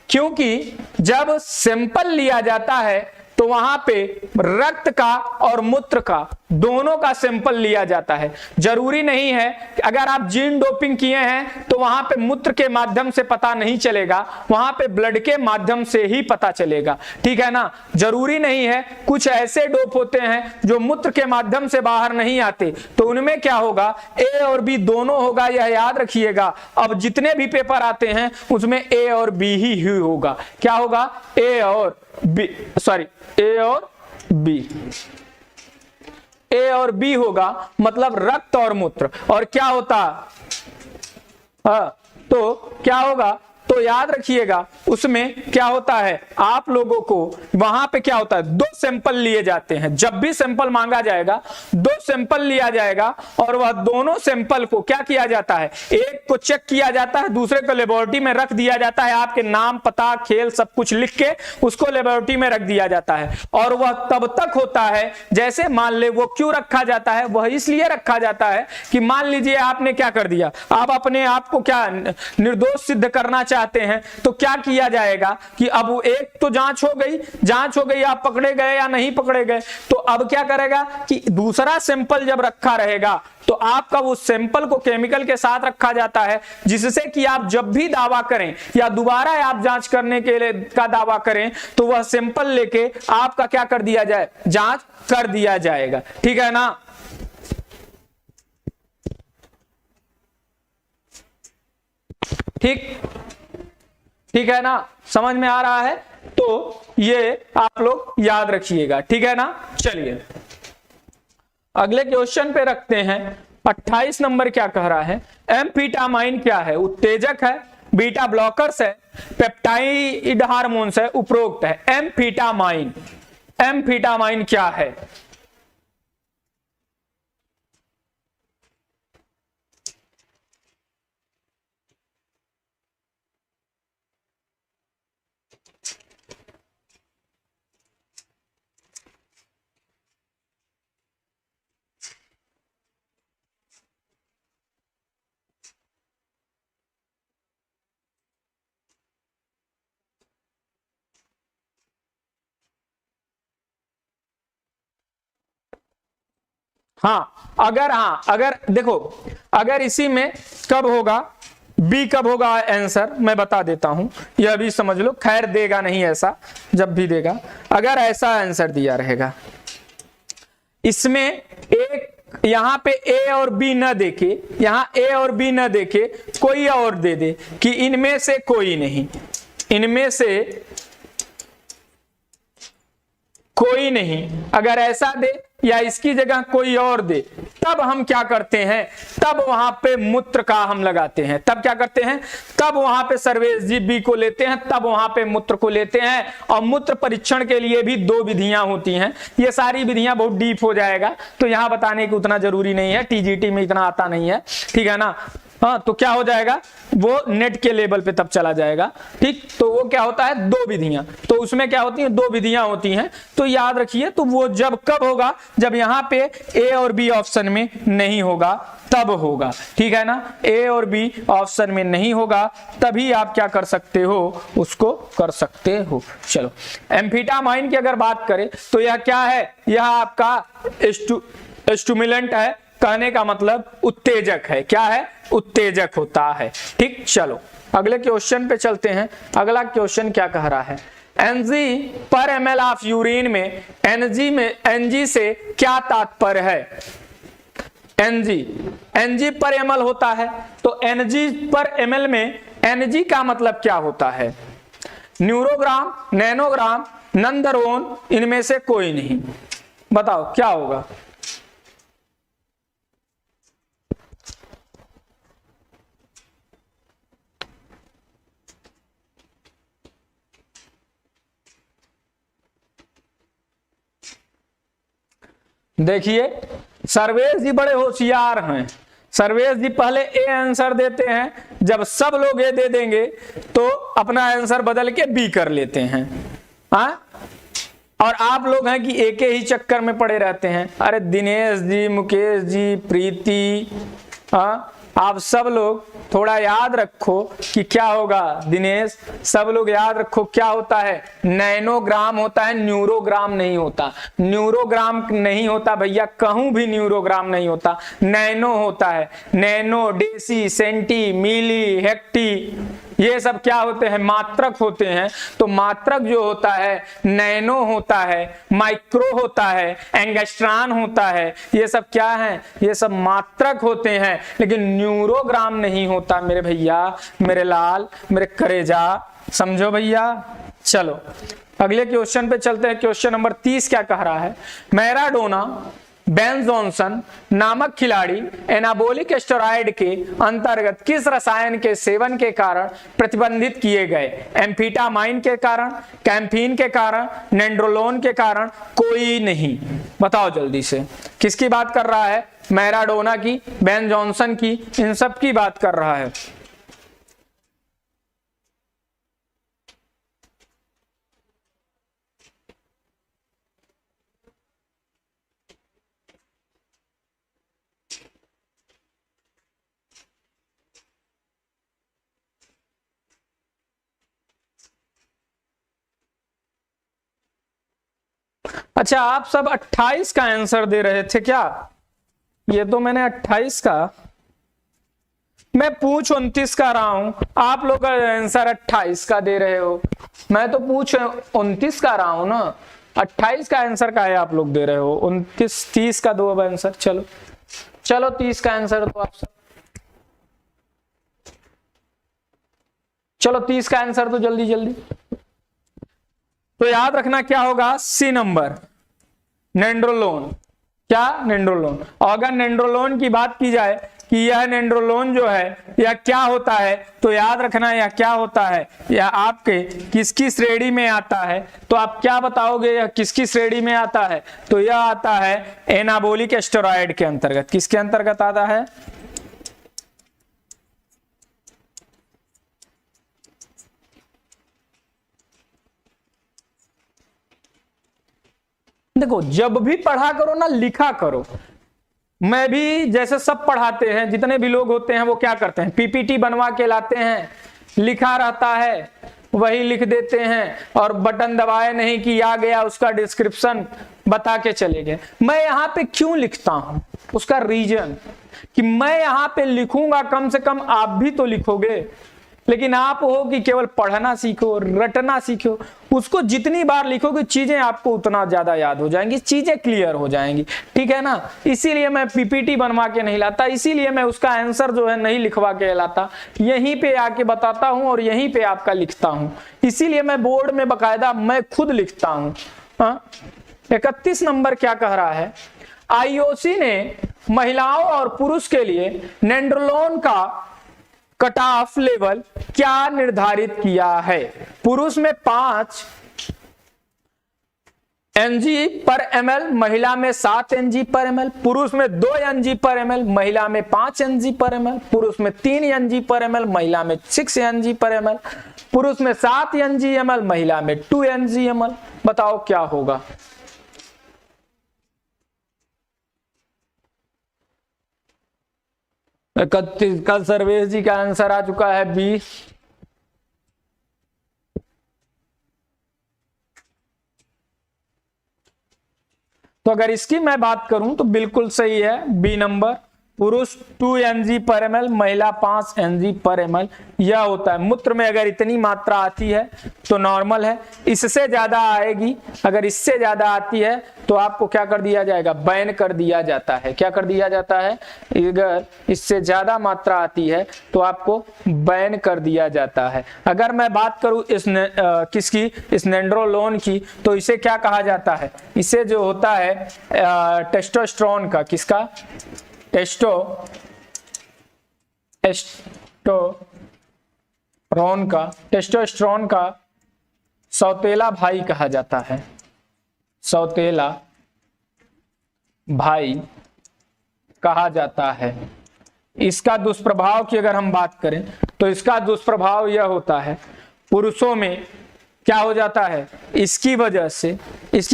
क्योंकि जब सैंपल लिया जाता है तो वहां पे रक्त का और मूत्र का दोनों का सैंपल लिया जाता है। जरूरी नहीं है कि अगर आप जीन डोपिंग किए हैं तो वहां पे मूत्र के माध्यम से पता नहीं चलेगा, वहां पे ब्लड के माध्यम से ही पता चलेगा। ठीक है ना? जरूरी नहीं है। कुछ ऐसे डोप होते हैं जो मूत्र के माध्यम से बाहर नहीं आते, तो उनमें क्या होगा? ए और बी दोनों होगा, यह याद रखिएगा। अब जितने भी पेपर आते हैं उसमें ए और बी ही होगा। क्या होगा? ए और बी, सॉरी ए और बी, ए और बी होगा, मतलब रक्त और मूत्र। और क्या होता? तो क्या होगा? तो याद रखिएगा उसमें क्या होता है, आप लोगों को वहां पे क्या होता है, 2 सैंपल लिए जाते हैं। जब भी सैंपल मांगा जाएगा 2 सैंपल लिया जाएगा और वह दोनों सैंपल को क्या किया जाता है, एक को चेक किया जाता है, दूसरे को लेबोरेटरी में रख दिया जाता है। आपके नाम, पता, खेल सब कुछ लिख के उसको लेबोरेटरी में रख दिया जाता है। और वह तब तक होता है जैसे मान ले, वो क्यों रखा जाता है? वह इसलिए रखा जाता है कि मान लीजिए आपने क्या कर दिया, आप अपने आप को क्या निर्दोष सिद्ध करना चाहते हैं, तो क्या किया जाएगा कि अब एक तो जांच हो गई, आप पकड़े गए या नहीं पकड़े गए, तो अब क्या करेगा कि दूसरा सैंपल जब रखा रहेगा तो आपका उस सैंपल को केमिकल के साथ रखा जाता है, जिससे कि आप जब भी दावा करें या दोबारा आप जांच करने के लिए का दावा करें तो वह सैंपल लेके आपका क्या कर दिया जाए, जांच कर दिया जाएगा। ठीक है ना? ठीक है ना? समझ में आ रहा है? तो ये आप लोग याद रखिएगा। ठीक है ना? चलिए अगले क्वेश्चन पे रखते हैं। 28 नंबर क्या कह रहा है? एम्फेटामाइन क्या है? उत्तेजक है, बीटा ब्लॉकर्स है, पेप्टाइड हार्मोन्स है, उपरोक्त है। एम्फेटामाइन क्या है? अगर देखो, अगर इसी में कब होगा, बी कब होगा आंसर मैं बता देता हूं, यह भी समझ लो। खैर देगा नहीं ऐसा, जब भी देगा अगर ऐसा आंसर दिया रहेगा, इसमें एक यहां पे ए और बी न देके, यहां ए और बी न देके कोई और दे दे कि इनमें से कोई नहीं, इनमें से कोई नहीं, अगर ऐसा दे या इसकी जगह कोई और दे तब हम क्या करते हैं, तब वहां पे मूत्र का हम लगाते हैं। तब क्या करते हैं, तब वहां पे सर्वेश जी बी को लेते हैं, तब वहां पे मूत्र को लेते हैं। और मूत्र परीक्षण के लिए भी 2 विधियां होती हैं। ये सारी विधियां बहुत डीप हो जाएगा, तो यहां बताने की उतना जरूरी नहीं है, टीजीटी में इतना आता नहीं है, ठीक है ना। हाँ, तो क्या हो जाएगा, वो नेट के लेवल पे तब चला जाएगा, ठीक। तो वो क्या होता है, 2 विधियां, तो उसमें क्या होती हैं, 2 विधियां होती हैं। तो याद रखिए, तो वो जब कब होगा, जब यहाँ पे ए और बी ऑप्शन में नहीं होगा, तब होगा, ठीक है ना। ए और बी ऑप्शन में नहीं होगा, तभी आप क्या कर सकते हो, उसको कर सकते हो। चलो, एम्फेटामाइन की अगर बात करें तो यह क्या है, यह आपका स्टिमुलेंट है, कहने का मतलब उत्तेजक है। क्या है, उत्तेजक होता है, ठीक। चलो अगले क्वेश्चन पे चलते हैं। अगला क्वेश्चन क्या कह रहा है, एनजी पर एमएल ऑफ यूरिन में एनजी से क्या तात्पर्य है। एनजी पर एमएल होता है, तो एनजी पर एमएल में एनजी का मतलब क्या होता है, न्यूरोग्राम, नैनोग्राम, नंदरोन, इनमें से कोई नहीं। बताओ क्या होगा। देखिए सर्वेश जी बड़े होशियार हैं। सर्वेश जी पहले ए आंसर देते हैं, जब सब लोग ए दे देंगे तो अपना आंसर बदल के बी कर लेते हैं। हाँ, और आप लोग हैं कि एक ही चक्कर में पड़े रहते हैं। अरे दिनेश जी, मुकेश जी, प्रीति, हाँ, आप सब लोग थोड़ा याद रखो कि क्या होगा। दिनेश, सब लोग याद रखो क्या होता है, नैनोग्राम होता है, न्यूरोग्राम नहीं होता। न्यूरोग्राम नहीं होता भैया, कहूं भी न्यूरोग्राम नहीं होता, नैनो होता है। नैनो, डेसी, सेंटी, मिली, हेक्टी, ये सब क्या होते हैं, मात्रक होते हैं। तो मात्रक जो होता है नैनो होता है, माइक्रो होता है, एंगस्ट्रॉन होता है, ये सब क्या है, ये सब मात्रक होते हैं। लेकिन न्यूरोग्राम नहीं होता मेरे भैया, मेरे लाल, मेरे करेजा, समझो भैया। चलो अगले क्वेश्चन पे चलते हैं। क्वेश्चन नंबर 30 क्या कह रहा है, मैराडोना बेन जॉनसन नामक खिलाड़ी एनाबोलिक स्टेरॉयड के अंतर्गत किस रसायन के सेवन के कारण प्रतिबंधित किए गए। एम्फेटामाइन के कारण, कैम्फीन के कारण, नेंड्रोलोन के कारण, कोई नहीं। बताओ जल्दी से, किसकी बात कर रहा है, मैराडोना की, बेन जॉनसन की, इन सब की बात कर रहा है। अच्छा, आप सब 28 का आंसर दे रहे थे क्या। ये तो मैंने 28 का, मैं पूछ 29 का रहा हूं, आप लोग का आंसर 28 का दे रहे हो। मैं तो पूछ 29 का रहा हूं ना, 28 का आंसर का है आप लोग दे रहे हो। 29, 30 का दो अब आंसर। चलो चलो 30 का आंसर दो आप सब। चलो 30 का आंसर तो जल्दी जल्दी। तो याद रखना क्या होगा, सी नंबर, नेंड्रोलोन। क्या, नेंड्रोलोन। और अगर नेंड्रोलोन की बात की जाए कि यह नेंड्रोलोन जो है यह क्या होता है, तो याद रखना यह क्या होता है, यह आपके किसकी श्रेणी में आता है। तो आप क्या बताओगे, यह किसकी श्रेणी में आता है, तो यह आता है एनाबोलिक स्टेरॉयड के अंतर्गत। किसके अंतर्गत आता है, देखो जब भी पढ़ा करो ना, लिखा करो। मैं भी जैसे सब पढ़ाते हैं, जितने भी लोग होते हैं वो क्या करते हैं, पीपीटी बनवा के लाते हैं, लिखा रहता है वही लिख देते हैं, और बटन दबाए नहीं कि आ गया उसका डिस्क्रिप्शन बता के चले गए। मैं यहाँ पे क्यों लिखता हूं, उसका रीजन कि मैं यहाँ पे लिखूंगा, कम से कम आप भी तो लिखोगे। लेकिन आप हो कि केवल पढ़ना सीखो, रटना सीखो, उसको जितनी बार लिखोगे चीजें आपको उतना ज्यादा याद हो जाएंगी, चीजें क्लियर हो जाएंगी, ठीक है ना। इसीलिए मैं पीपीटी बनवा के नहीं लाता, इसीलिए मैं उसका आंसर जो है नहीं लिखवा के लाता, यहीं पे आके बताता हूं और यहीं पे आपका लिखता हूं। इसीलिए मैं बोर्ड में बकायदा मैं खुद लिखता हूं। 31 नंबर क्या कह रहा है, आईओसी ने महिलाओं और पुरुष के लिए नेंड्रोलोन का कट ऑफ लेवल क्या निर्धारित किया है? पुरुष में 5 एनजी पर ml, महिला में 7 एनजी पर ml, पुरुष में 2 एनजी पर ml, महिला में 5 एनजी पर ml, पुरुष में 3 एनजी पर ml, महिला में 6 एनजी पर ml, पुरुष में 7 एनजी ml, महिला में 2 एनजी ml। बताओ क्या होगा? कल सर्वेश जी का आंसर आ चुका है 20। तो अगर इसकी मैं बात करूं तो बिल्कुल सही है बी नंबर, पुरुष 2 एनजी पर ml, महिला 5 एनजी पर ml। यह होता है मूत्र में अगर इतनी मात्रा आती है तो नॉर्मल है, इससे ज्यादा आएगी, अगर इससे ज्यादा आती है तो आपको क्या कर दिया जाएगा? बैन कर दिया जाता है। क्या कर दिया जाता है? अगर इससे ज्यादा मात्रा आती है तो आपको बैन कर दिया जाता है। अगर मैं बात करूं किसकी, इस नेंड्रोलोन की, तो इसे क्या कहा जाता है? इसे जो होता है टेस्टोस्टेरोन का, किसका? टेस्टोस्टेरोन का सौतेला भाई कहा जाता है। सौतेला भाई कहा जाता है। इसका दुष्प्रभाव की अगर हम बात करें तो इसका दुष्प्रभाव यह होता है, पुरुषों में क्या हो जाता है? इसकी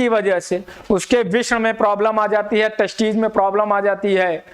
वजह से उसके वृषण में प्रॉब्लम आ जाती है, टेस्टीज में प्रॉब्लम आ जाती है।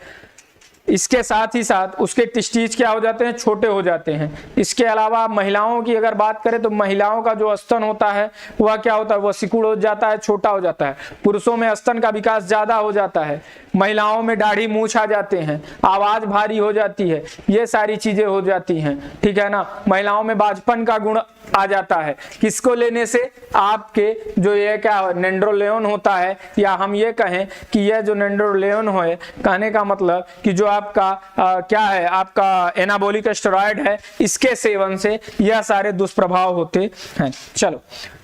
इसके साथ ही साथ उसके टेस्टीज क्या हो जाते हैं? छोटे हो जाते हैं। इसके अलावा महिलाओं की अगर बात करें तो महिलाओं का जो स्तन होता है वह क्या होता है? वह सिकुड़ हो जाता है, छोटा हो जाता है। पुरुषों में स्तन का विकास ज्यादा हो जाता है, महिलाओं में दाढ़ी मूछ आ जाते हैं, आवाज भारी हो जाती है, ये सारी चीजें हो जाती हैं, ठीक है ना। महिलाओं में बाझपन का गुण आ जाता है। किसको लेने से? आपके जो ये क्या नेंड्रोलेन होता है, या हम ये कहें कि यह जो नेंड्रोलेन है, कहने का मतलब कि जो आपका क्या है, आपका एनाबॉलिक स्टेरॉयड है, इसके सेवन से यह सारे दुष्प्रभाव होते हैं। चलो,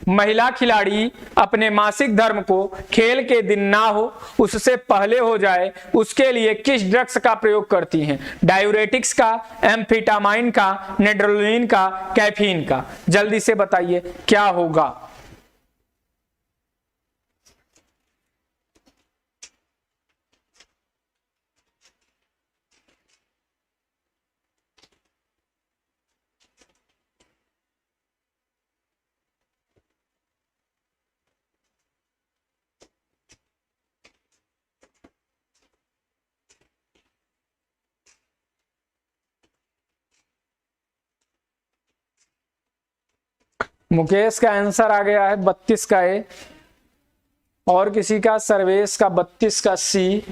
महिला खिलाड़ी अपने मासिक धर्म को खेल के दिन ना हो उससे पहले हो जाए, उसके लिए किस ड्रग्स का प्रयोग करती हैं? डायूरेटिक्स का, एम्फेटामाइन का, नेड्रोलिन का, कैफीन का? जल्दी से बताइए क्या होगा? मुकेश का आंसर आ गया है 32 का ए, और किसी का? सर्वेश का 32 का सी,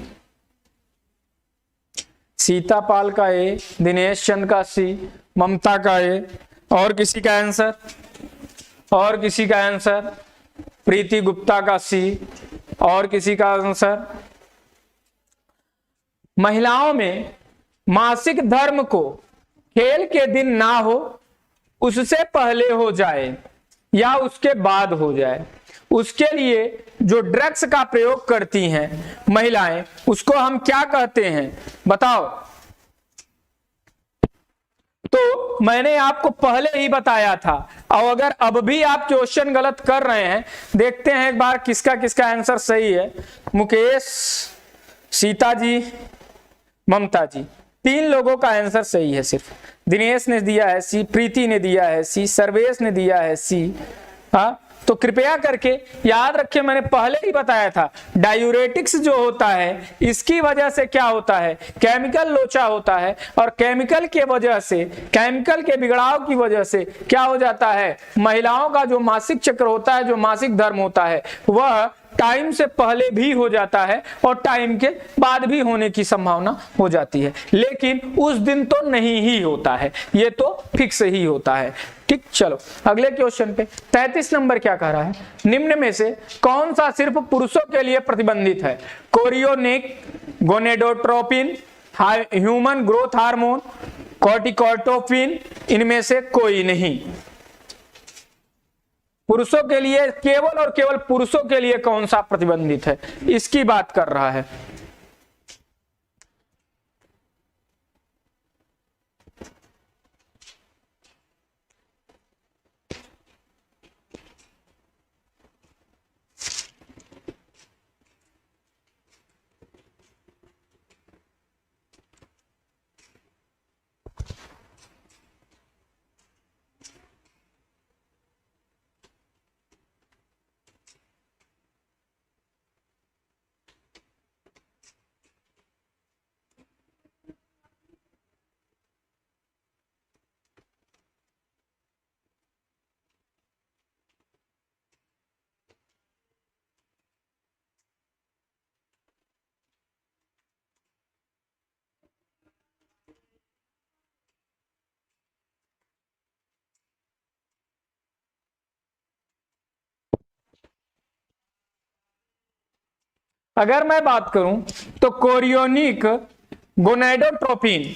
सीतापाल का ए, दिनेश चंद का सी, ममता का ए, और किसी का आंसर? और किसी का आंसर? प्रीति गुप्ता का सी, और किसी का आंसर? महिलाओं में मासिक धर्म को खेल के दिन ना हो उससे पहले हो जाए या उसके बाद हो जाए, उसके लिए जो ड्रग्स का प्रयोग करती हैं महिलाएं, उसको हम क्या कहते हैं? बताओ। तो मैंने आपको पहले ही बताया था, और अगर अब भी आप क्वेश्चन गलत कर रहे हैं, देखते हैं एक बार किसका किसका आंसर सही है। मुकेश, सीता जी, ममता जी, 3 लोगों का आंसर सही है। सिर्फ दिनेश ने दिया है सी, प्रीति ने दिया है सी, सर्वेश ने दिया है सी। हाँ, तो कृपया करके याद रखिए, मैंने पहले ही बताया था, डायूरेटिक्स जो होता है इसकी वजह से क्या होता है? केमिकल लोचा होता है, और केमिकल के वजह से, केमिकल के बिगड़ाव की वजह से क्या हो जाता है? महिलाओं का जो मासिक चक्र होता है, जो मासिक धर्म होता है, वह टाइम से पहले भी हो जाता है और टाइम के बाद भी होने की संभावना हो जाती है, लेकिन उस दिन तो नहीं ही होता है, ये तो फिक्स ही होता है। ठीक, चलो अगले क्वेश्चन पे 33 नंबर क्या कह रहा है? निम्न में से कौन सा सिर्फ पुरुषों के लिए प्रतिबंधित है? Chorionic, gonadotropin, human growth hormone, corticotropin, इनमें से कोई नहीं। पुरुषों के लिए, केवल और केवल पुरुषों के लिए कौन सा प्रतिबंधित है, इसकी बात कर रहा है। अगर मैं बात करूं तो कोरियोनिक गोनेडोट्रोपिन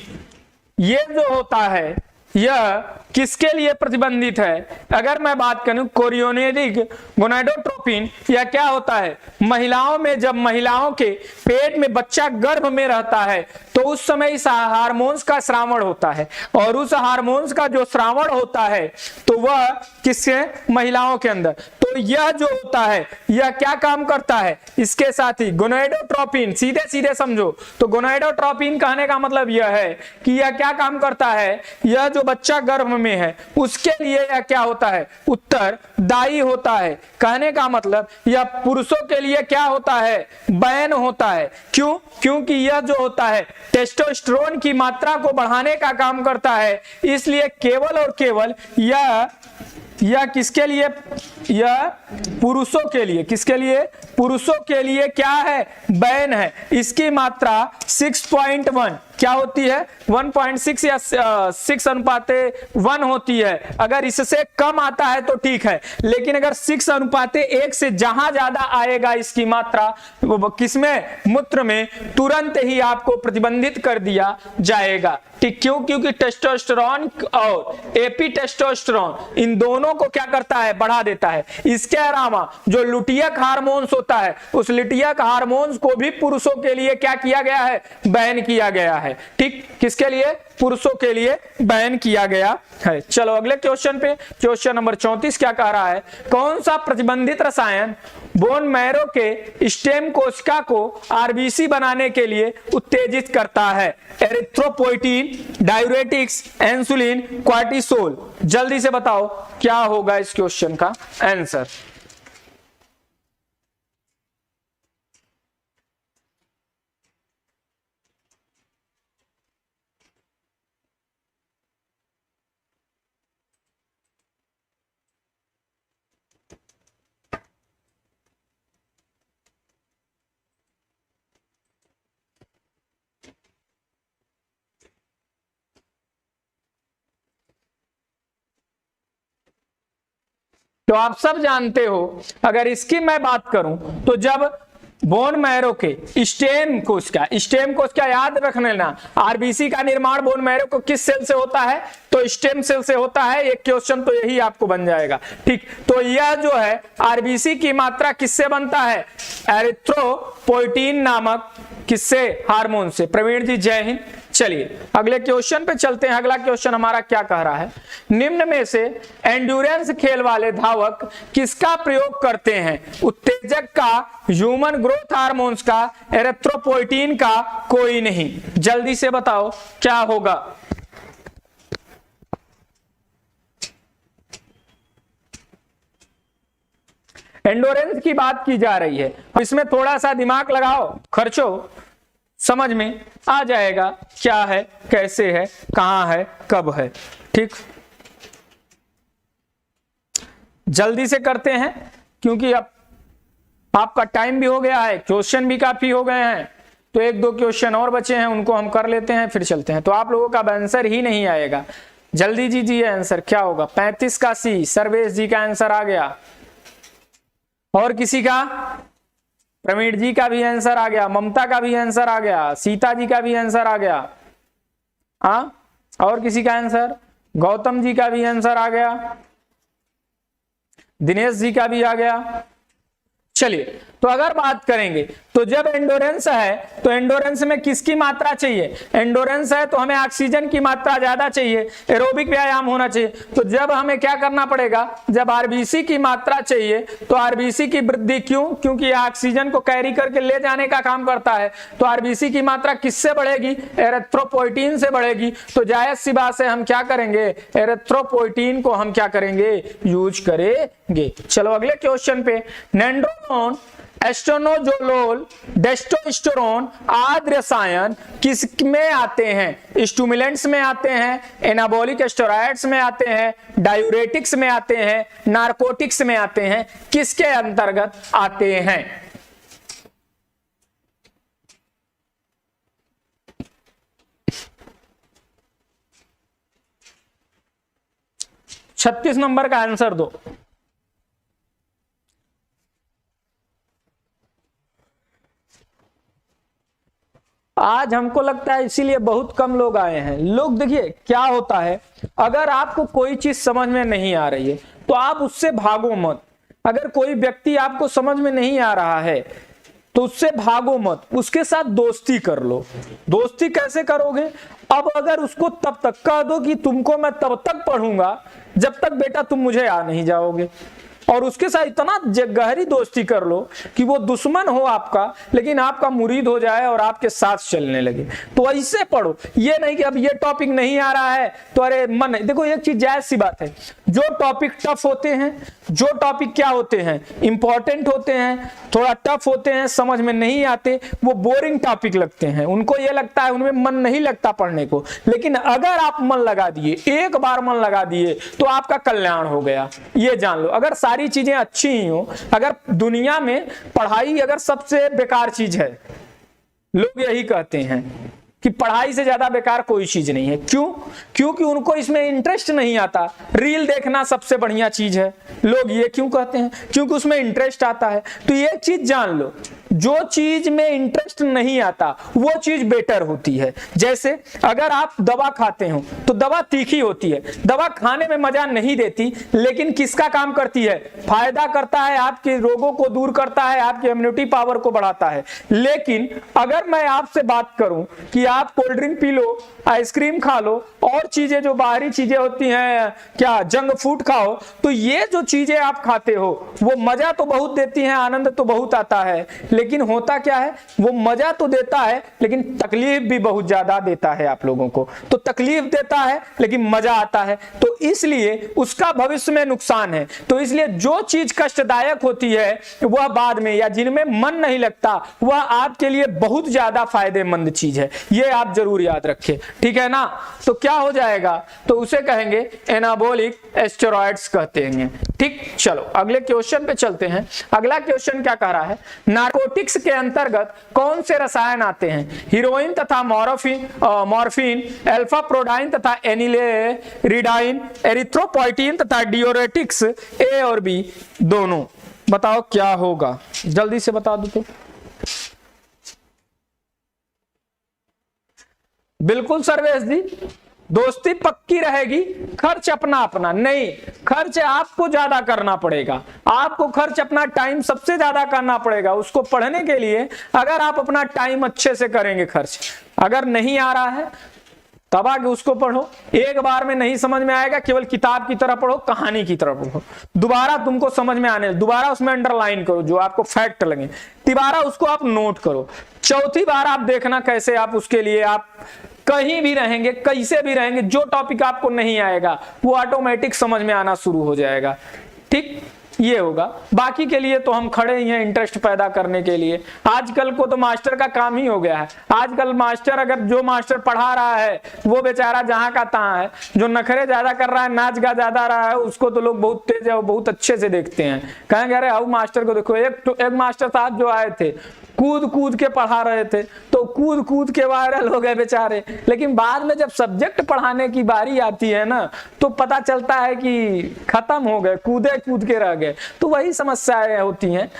ये जो होता है यह किसके लिए प्रतिबंधित है? अगर मैं बात करूं कोरियोनिक गोनेडोट्रोपिन यह क्या होता है? महिलाओं में, जब महिलाओं के पेट में बच्चा गर्भ में रहता है तो उस समय इस हार्मोन्स का स्रावण होता है, और उस हार्मोन्स का जो स्रावण होता है तो वह किससे? महिलाओं के अंदर। तो यह जो होता है यह क्या काम करता है? इसके साथ ही गोनेडोट्रोपिन, सीधे सीधे समझो तो गोनेडोट्रोपिन कहने का मतलब यह है कि यह क्या काम करता है? यह जो बच्चा गर्भ में है उसके लिए यह क्या होता है? उत्तरदायी होता है। कहने का मतलब यह पुरुषों के लिए क्या होता है? बैन होता है। क्यों? क्योंकि यह जो होता है टेस्टोस्टेरोन की मात्रा को बढ़ाने का काम करता है, इसलिए केवल और केवल यह किसके लिए? यह पुरुषों के लिए। किसके लिए? पुरुषों के लिए क्या है? बैन है। इसकी मात्रा 6.1 क्या होती है? 1.6 या 6:1 होती है। अगर इससे कम आता है तो ठीक है, लेकिन अगर 6:1 से जहां ज्यादा आएगा इसकी मात्रा किसमें? मूत्र में, तुरंत ही आपको प्रतिबंधित कर दिया जाएगा। ठीक, क्यों? क्योंकि टेस्टोस्टेरोन और एपीटेस्टोस्टेरोन इन दोनों को क्या करता है? बढ़ा देता है। इसके अलावा जो लुटियक हार्मोन्स होता है उस लुटियक हार्मोन्स को भी पुरुषों के लिए क्या किया गया है? बैन किया गया है। ठीक, किसके लिए? पुरुषों के लिए बैन किया गया है। चलो अगले क्वेश्चन पे, क्वेश्चन नंबर 34 क्या कह रहा है? कौन सा प्रतिबंधित रसायन बोन मैरो के स्टेम कोशिका को आरबीसी बनाने के लिए उत्तेजित करता है? Erythropoietin, diuretics, insulin, cortisol. जल्दी से बताओ क्या होगा इस क्वेश्चन का आंसर। तो आप सब जानते हो, अगर इसकी मैं बात करूं तो जब बोन मैरो के स्टेम कोशिका याद रख लेना, आरबीसी का निर्माण बोन मैरो को किस सेल से होता है? तो स्टेम सेल से होता है। एक क्वेश्चन तो यही आपको बन जाएगा। ठीक, तो यह जो है आरबीसी की मात्रा किससे बनता है? एरिथ्रोपोइटिन नामक किससे? हार्मोन से। प्रवीण जी जय हिंद। चलिए अगले क्वेश्चन पे चलते हैं। अगला क्वेश्चन हमारा क्या कह रहा है? निम्न में से एंड्योरेंस खेल वाले धावक किसका प्रयोग करते हैं? उत्तेजक का, ह्यूमन ग्रोथ हार्मोन्स का, एरिथ्रोपोइटिन का, कोई नहीं। जल्दी से बताओ क्या होगा। एंडोरेंस की बात की जा रही है, इसमें थोड़ा सा दिमाग लगाओ, खर्चो, समझ में आ जाएगा क्या है, कैसे है, कहां है, कब है। ठीक, जल्दी से करते हैं क्योंकि अब आपका टाइम भी हो गया है, क्वेश्चन भी काफी हो गए हैं, तो एक दो क्वेश्चन और बचे हैं उनको हम कर लेते हैं फिर चलते हैं। तो आप लोगों का आंसर ही नहीं आएगा, जल्दी दीजिए आंसर क्या होगा। 35 का सी, सर्वेश जी का आंसर आ गया। और किसी का? प्रवीण जी का भी आंसर आ गया, ममता का भी आंसर आ गया, सीता जी का भी आंसर आ गया। हाँ, और किसी का आंसर? गौतम जी का भी आंसर आ गया, दिनेश जी का भी आ गया। चलिए, तो अगर बात करेंगे तो जब एंडोरेंस है तो एंडोरेंस में किसकी मात्रा चाहिए? एंडोरेंस है तो हमें ऑक्सीजन की मात्रा ज्यादा चाहिए, एरोबिक व्यायाम होना चाहिए। तो जब हमें क्या करना पड़ेगा? जब आरबीसी की मात्रा चाहिए तो आरबीसी की वृद्धि, क्यों? क्योंकि यह ऑक्सीजन को कैरी करके ले जाने का काम करता है। तो आरबीसी की मात्रा किससे बढ़ेगी? एरिथ्रोपोइटिन से बढ़ेगी। तो जायज सी बात से हम क्या करेंगे? एरिथ्रोपोइटिन को हम क्या करेंगे? यूज करेंगे। चलो अगले क्वेश्चन पे, नेंड्रोमोन, एस्ट्रोनोजोलोल, डेस्टोस्टेरोन आदि रसायन किस में आते हैं? स्टिमुलेंट्स में आते हैं, एनाबॉलिक स्टेरॉइड्स में आते हैं, डायूरेटिक्स में आते हैं, नारकोटिक्स में आते हैं, किसके अंतर्गत आते हैं? छत्तीस नंबर का आंसर दो। आज हमको लगता है इसीलिए बहुत कम लोग आए हैं। लोग देखिए क्या होता है, अगर आपको कोई चीज समझ में नहीं आ रही है तो आप उससे भागो मत। अगर कोई व्यक्ति आपको समझ में नहीं आ रहा है तो उससे भागो मत, उसके साथ दोस्ती कर लो। दोस्ती कैसे करोगे? अब अगर उसको तब तक कह दो कि तुमको मैं तब तक पढ़ूंगा जब तक बेटा तुम मुझे आ नहीं जाओगे, और उसके साथ इतना गहरी दोस्ती कर लो कि वो दुश्मन हो आपका लेकिन आपका मुरीद हो जाए और आपके साथ चलने लगे। तो ऐसे पढ़ो, ये नहीं कि अब ये टॉपिक नहीं आ रहा है तो अरे मन नहीं। देखो एक चीज जायज सी बात है, जो टॉपिक टफ होते हैं, जो टॉपिक क्या होते हैं, इंपॉर्टेंट होते हैं, थोड़ा टफ होते हैं, समझ में नहीं आते, वो बोरिंग टॉपिक लगते हैं, उनको ये लगता है, उनमें मन नहीं लगता पढ़ने को। लेकिन अगर आप मन लगा दिए, एक बार मन लगा दिए तो आपका कल्याण हो गया, ये जान लो। अगर सारी चीजें अच्छी ही हो, अगर दुनिया में पढ़ाई अगर सबसे बेकार चीज है, लोग यही कहते हैं कि पढ़ाई से ज्यादा बेकार कोई चीज नहीं है। क्यों? क्योंकि उनको इसमें इंटरेस्ट नहीं आता। रील देखना सबसे बढ़िया चीज है, लोग ये क्यों कहते हैं? क्योंकि उसमें इंटरेस्ट आता है। तो ये चीज जान लो, जो चीज में इंटरेस्ट नहीं आता वो चीज बेटर होती है। जैसे अगर आप दवा खाते हो तो दवा तीखी होती है, दवा खाने में मजा नहीं देती, लेकिन किसका काम करती है? फायदा करता है, आपके रोगों को दूर करता है, आपकी इम्यूनिटी पावर को बढ़ाता है। लेकिन अगर मैं आपसे बात करूं कि आप cold drink P low, ice cream खा लो, और चीजें जो बाहरी चीजें होती हैं, क्या जंक फूड खाओ, तो ये जो चीजें आप खाते हो वो मजा तो बहुत देती हैं, आनंद तो बहुत आता है, लेकिन होता क्या है, वो मजा तो देता है लेकिन तकलीफ भी बहुत ज्यादा देता है आप लोगों को। तो तकलीफ देता है लेकिन मजा आता है, तो इसलिए उसका भविष्य में नुकसान है। तो इसलिए जो चीज कष्टदायक होती है वह बाद में, या जिनमें मन नहीं लगता, वह आपके लिए बहुत ज्यादा फायदेमंद चीज है। ये आप जरूर याद रखें, ठीक है ना? तो क्या हो जाएगा? तो उसे कहेंगे एनाबॉलिक स्टेरॉइड्स कहते हैं। ठीक, चलो अगले क्वेश्चन पे चलते हैं। अगला क्वेश्चन क्या कह रहा है? नार्कोटिक्स के अंतर्गत कौन से रसायन आते हैं? हीरोइन तथा मॉर्फिन, अल्फा प्रोडाइन तथा एनिलेरिडाइन, एरिथ्रोपोइटिन तथा डियोरेटिक्स, ए और बी दोनों। बताओ क्या होगा, जल्दी से बता दो। तो बिल्कुल सर्वेश जी, दोस्ती पक्की रहेगी, खर्च अपना अपना नहीं, खर्च आपको ज्यादा करना पड़ेगा। आपको खर्च अपना टाइम सबसे ज्यादा करना पड़ेगा उसको पढ़ने के लिए। अगर आप अपना टाइम अच्छे से करेंगे खर्च, अगर नहीं आ रहा है तब आगे उसको पढ़ो। एक बार में नहीं समझ में आएगा, केवल किताब की तरह पढ़ो, कहानी की तरह पढ़ो। दोबारा तुमको समझ में आने, दोबारा उसमें अंडरलाइन करो जो आपको फैक्ट लगे, तिबारा उसको आप नोट करो। चौथी बार आप देखना कैसे आप उसके लिए आप कहीं भी रहेंगे, कैसे भी रहेंगे, जो टॉपिक आपको नहीं आएगा वो ऑटोमेटिक समझ में आना शुरू हो जाएगा। ठीक, ये होगा। बाकी के लिए तो हम खड़े ही हैं इंटरेस्ट पैदा करने के लिए। आजकल को तो मास्टर का काम ही हो गया है। आजकल मास्टर, अगर जो मास्टर पढ़ा रहा है वो बेचारा जहां का तहां है, जो नखरे ज्यादा कर रहा है, नाच गा ज्यादा रहा है, उसको तो लोग बहुत तेज है, बहुत अच्छे से देखते हैं, कहेंगे अरे आओ मास्टर को देखो। एक मास्टर साहब जो आए थे, कूद कूद के पढ़ा रहे थे, तो कूद कूद के वायरल हो गए बेचारे। लेकिन बाद में जब सब्जेक्ट पढ़ाने की बारी आती है ना, तो पता चलता है कि खत्म हो गए, कूदे कूद के रह गए। तो वही समस्याएं होती हैं।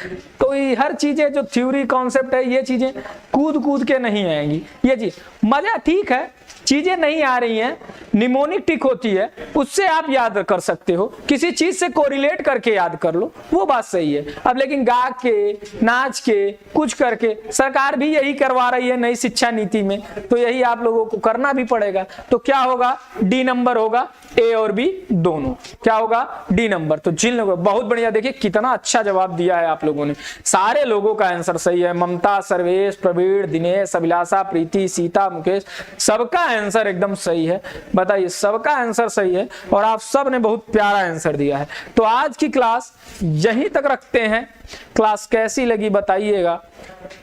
तो ये हर चीजें जो थ्योरी कॉन्सेप्ट है, ये चीजें कूद कूद के नहीं आएंगी। ये चीज मजा ठीक है, चीजें नहीं आ रही हैं, निमोनिक टिक होती है, उससे आप याद कर सकते हो, किसी चीज से कोरिलेट करके याद कर लो, वो बात सही है। अब लेकिन गा के, नाच के, कुछ करके, सरकार भी यही करवा रही है नई शिक्षा नीति में, तो यही आप लोगों को करना भी पड़ेगा। तो क्या होगा? डी नंबर होगा, ए और बी दोनों। क्या होगा? D number. तो जिन लोगों, बहुत बढ़िया, देखिए कितना अच्छा जवाब दिया है आप लोगों ने, सारे लोगों का आंसर सही है। ममता, सर्वेश, प्रवीण, दिनेश, अभिलाषा, प्रीति, सीता, मुकेश, सबका आंसर एकदम सही है। बताइए, सबका आंसर सही है और आप सब ने बहुत प्यारा आंसर दिया है। तो आज की क्लास यहीं तक रखते हैं। क्लास कैसी लगी बताइएगा।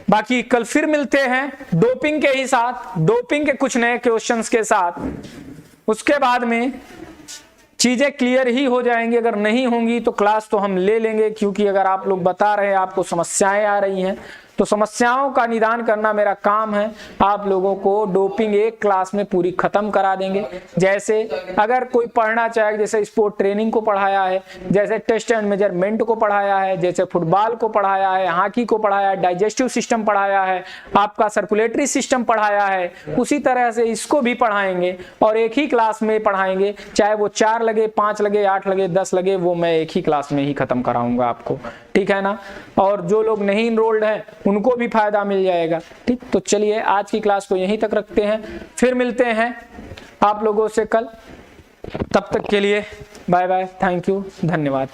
बाकी कल फिर मिलते हैं डोपिंग के ही साथ, डोपिंग के कुछ नए क्वेश्चंस के साथ। उसके बाद में चीजें क्लियर ही हो जाएंगी। अगर नहीं होंगी तो क्लास तो हम ले लेंगे, क्योंकि अगर आप लोग बता रहे हैं आपको समस्याएं आ रही हैं, तो समस्याओं का निदान करना मेरा काम है। आप लोगों को डोपिंग एक क्लास में पूरी खत्म करा देंगे। जैसे अगर कोई पढ़ना चाहे, जैसे स्पोर्ट ट्रेनिंग को पढ़ाया है, जैसे टेस्ट एंड मेजरमेंट को पढ़ाया है, जैसे फुटबॉल को पढ़ाया है, हॉकी को पढ़ाया है, डाइजेस्टिव सिस्टम पढ़ाया है, आपका सर्कुलेटरी सिस्टम पढ़ाया है, उसी तरह से इसको भी पढ़ाएंगे और एक ही क्लास में पढ़ाएंगे। चाहे वो 4 लगे, 5 लगे, 8 लगे, 10 लगे, वो मैं एक ही क्लास में ही खत्म कराऊंगा आपको, ठीक है ना। और जो लोग नहीं इनरोल्ड हैं उनको भी फायदा मिल जाएगा, ठीक। तो चलिए आज की क्लास को यहीं तक रखते हैं, फिर मिलते हैं आप लोगों से कल। तब तक के लिए बाय बाय, थैंक यू, धन्यवाद।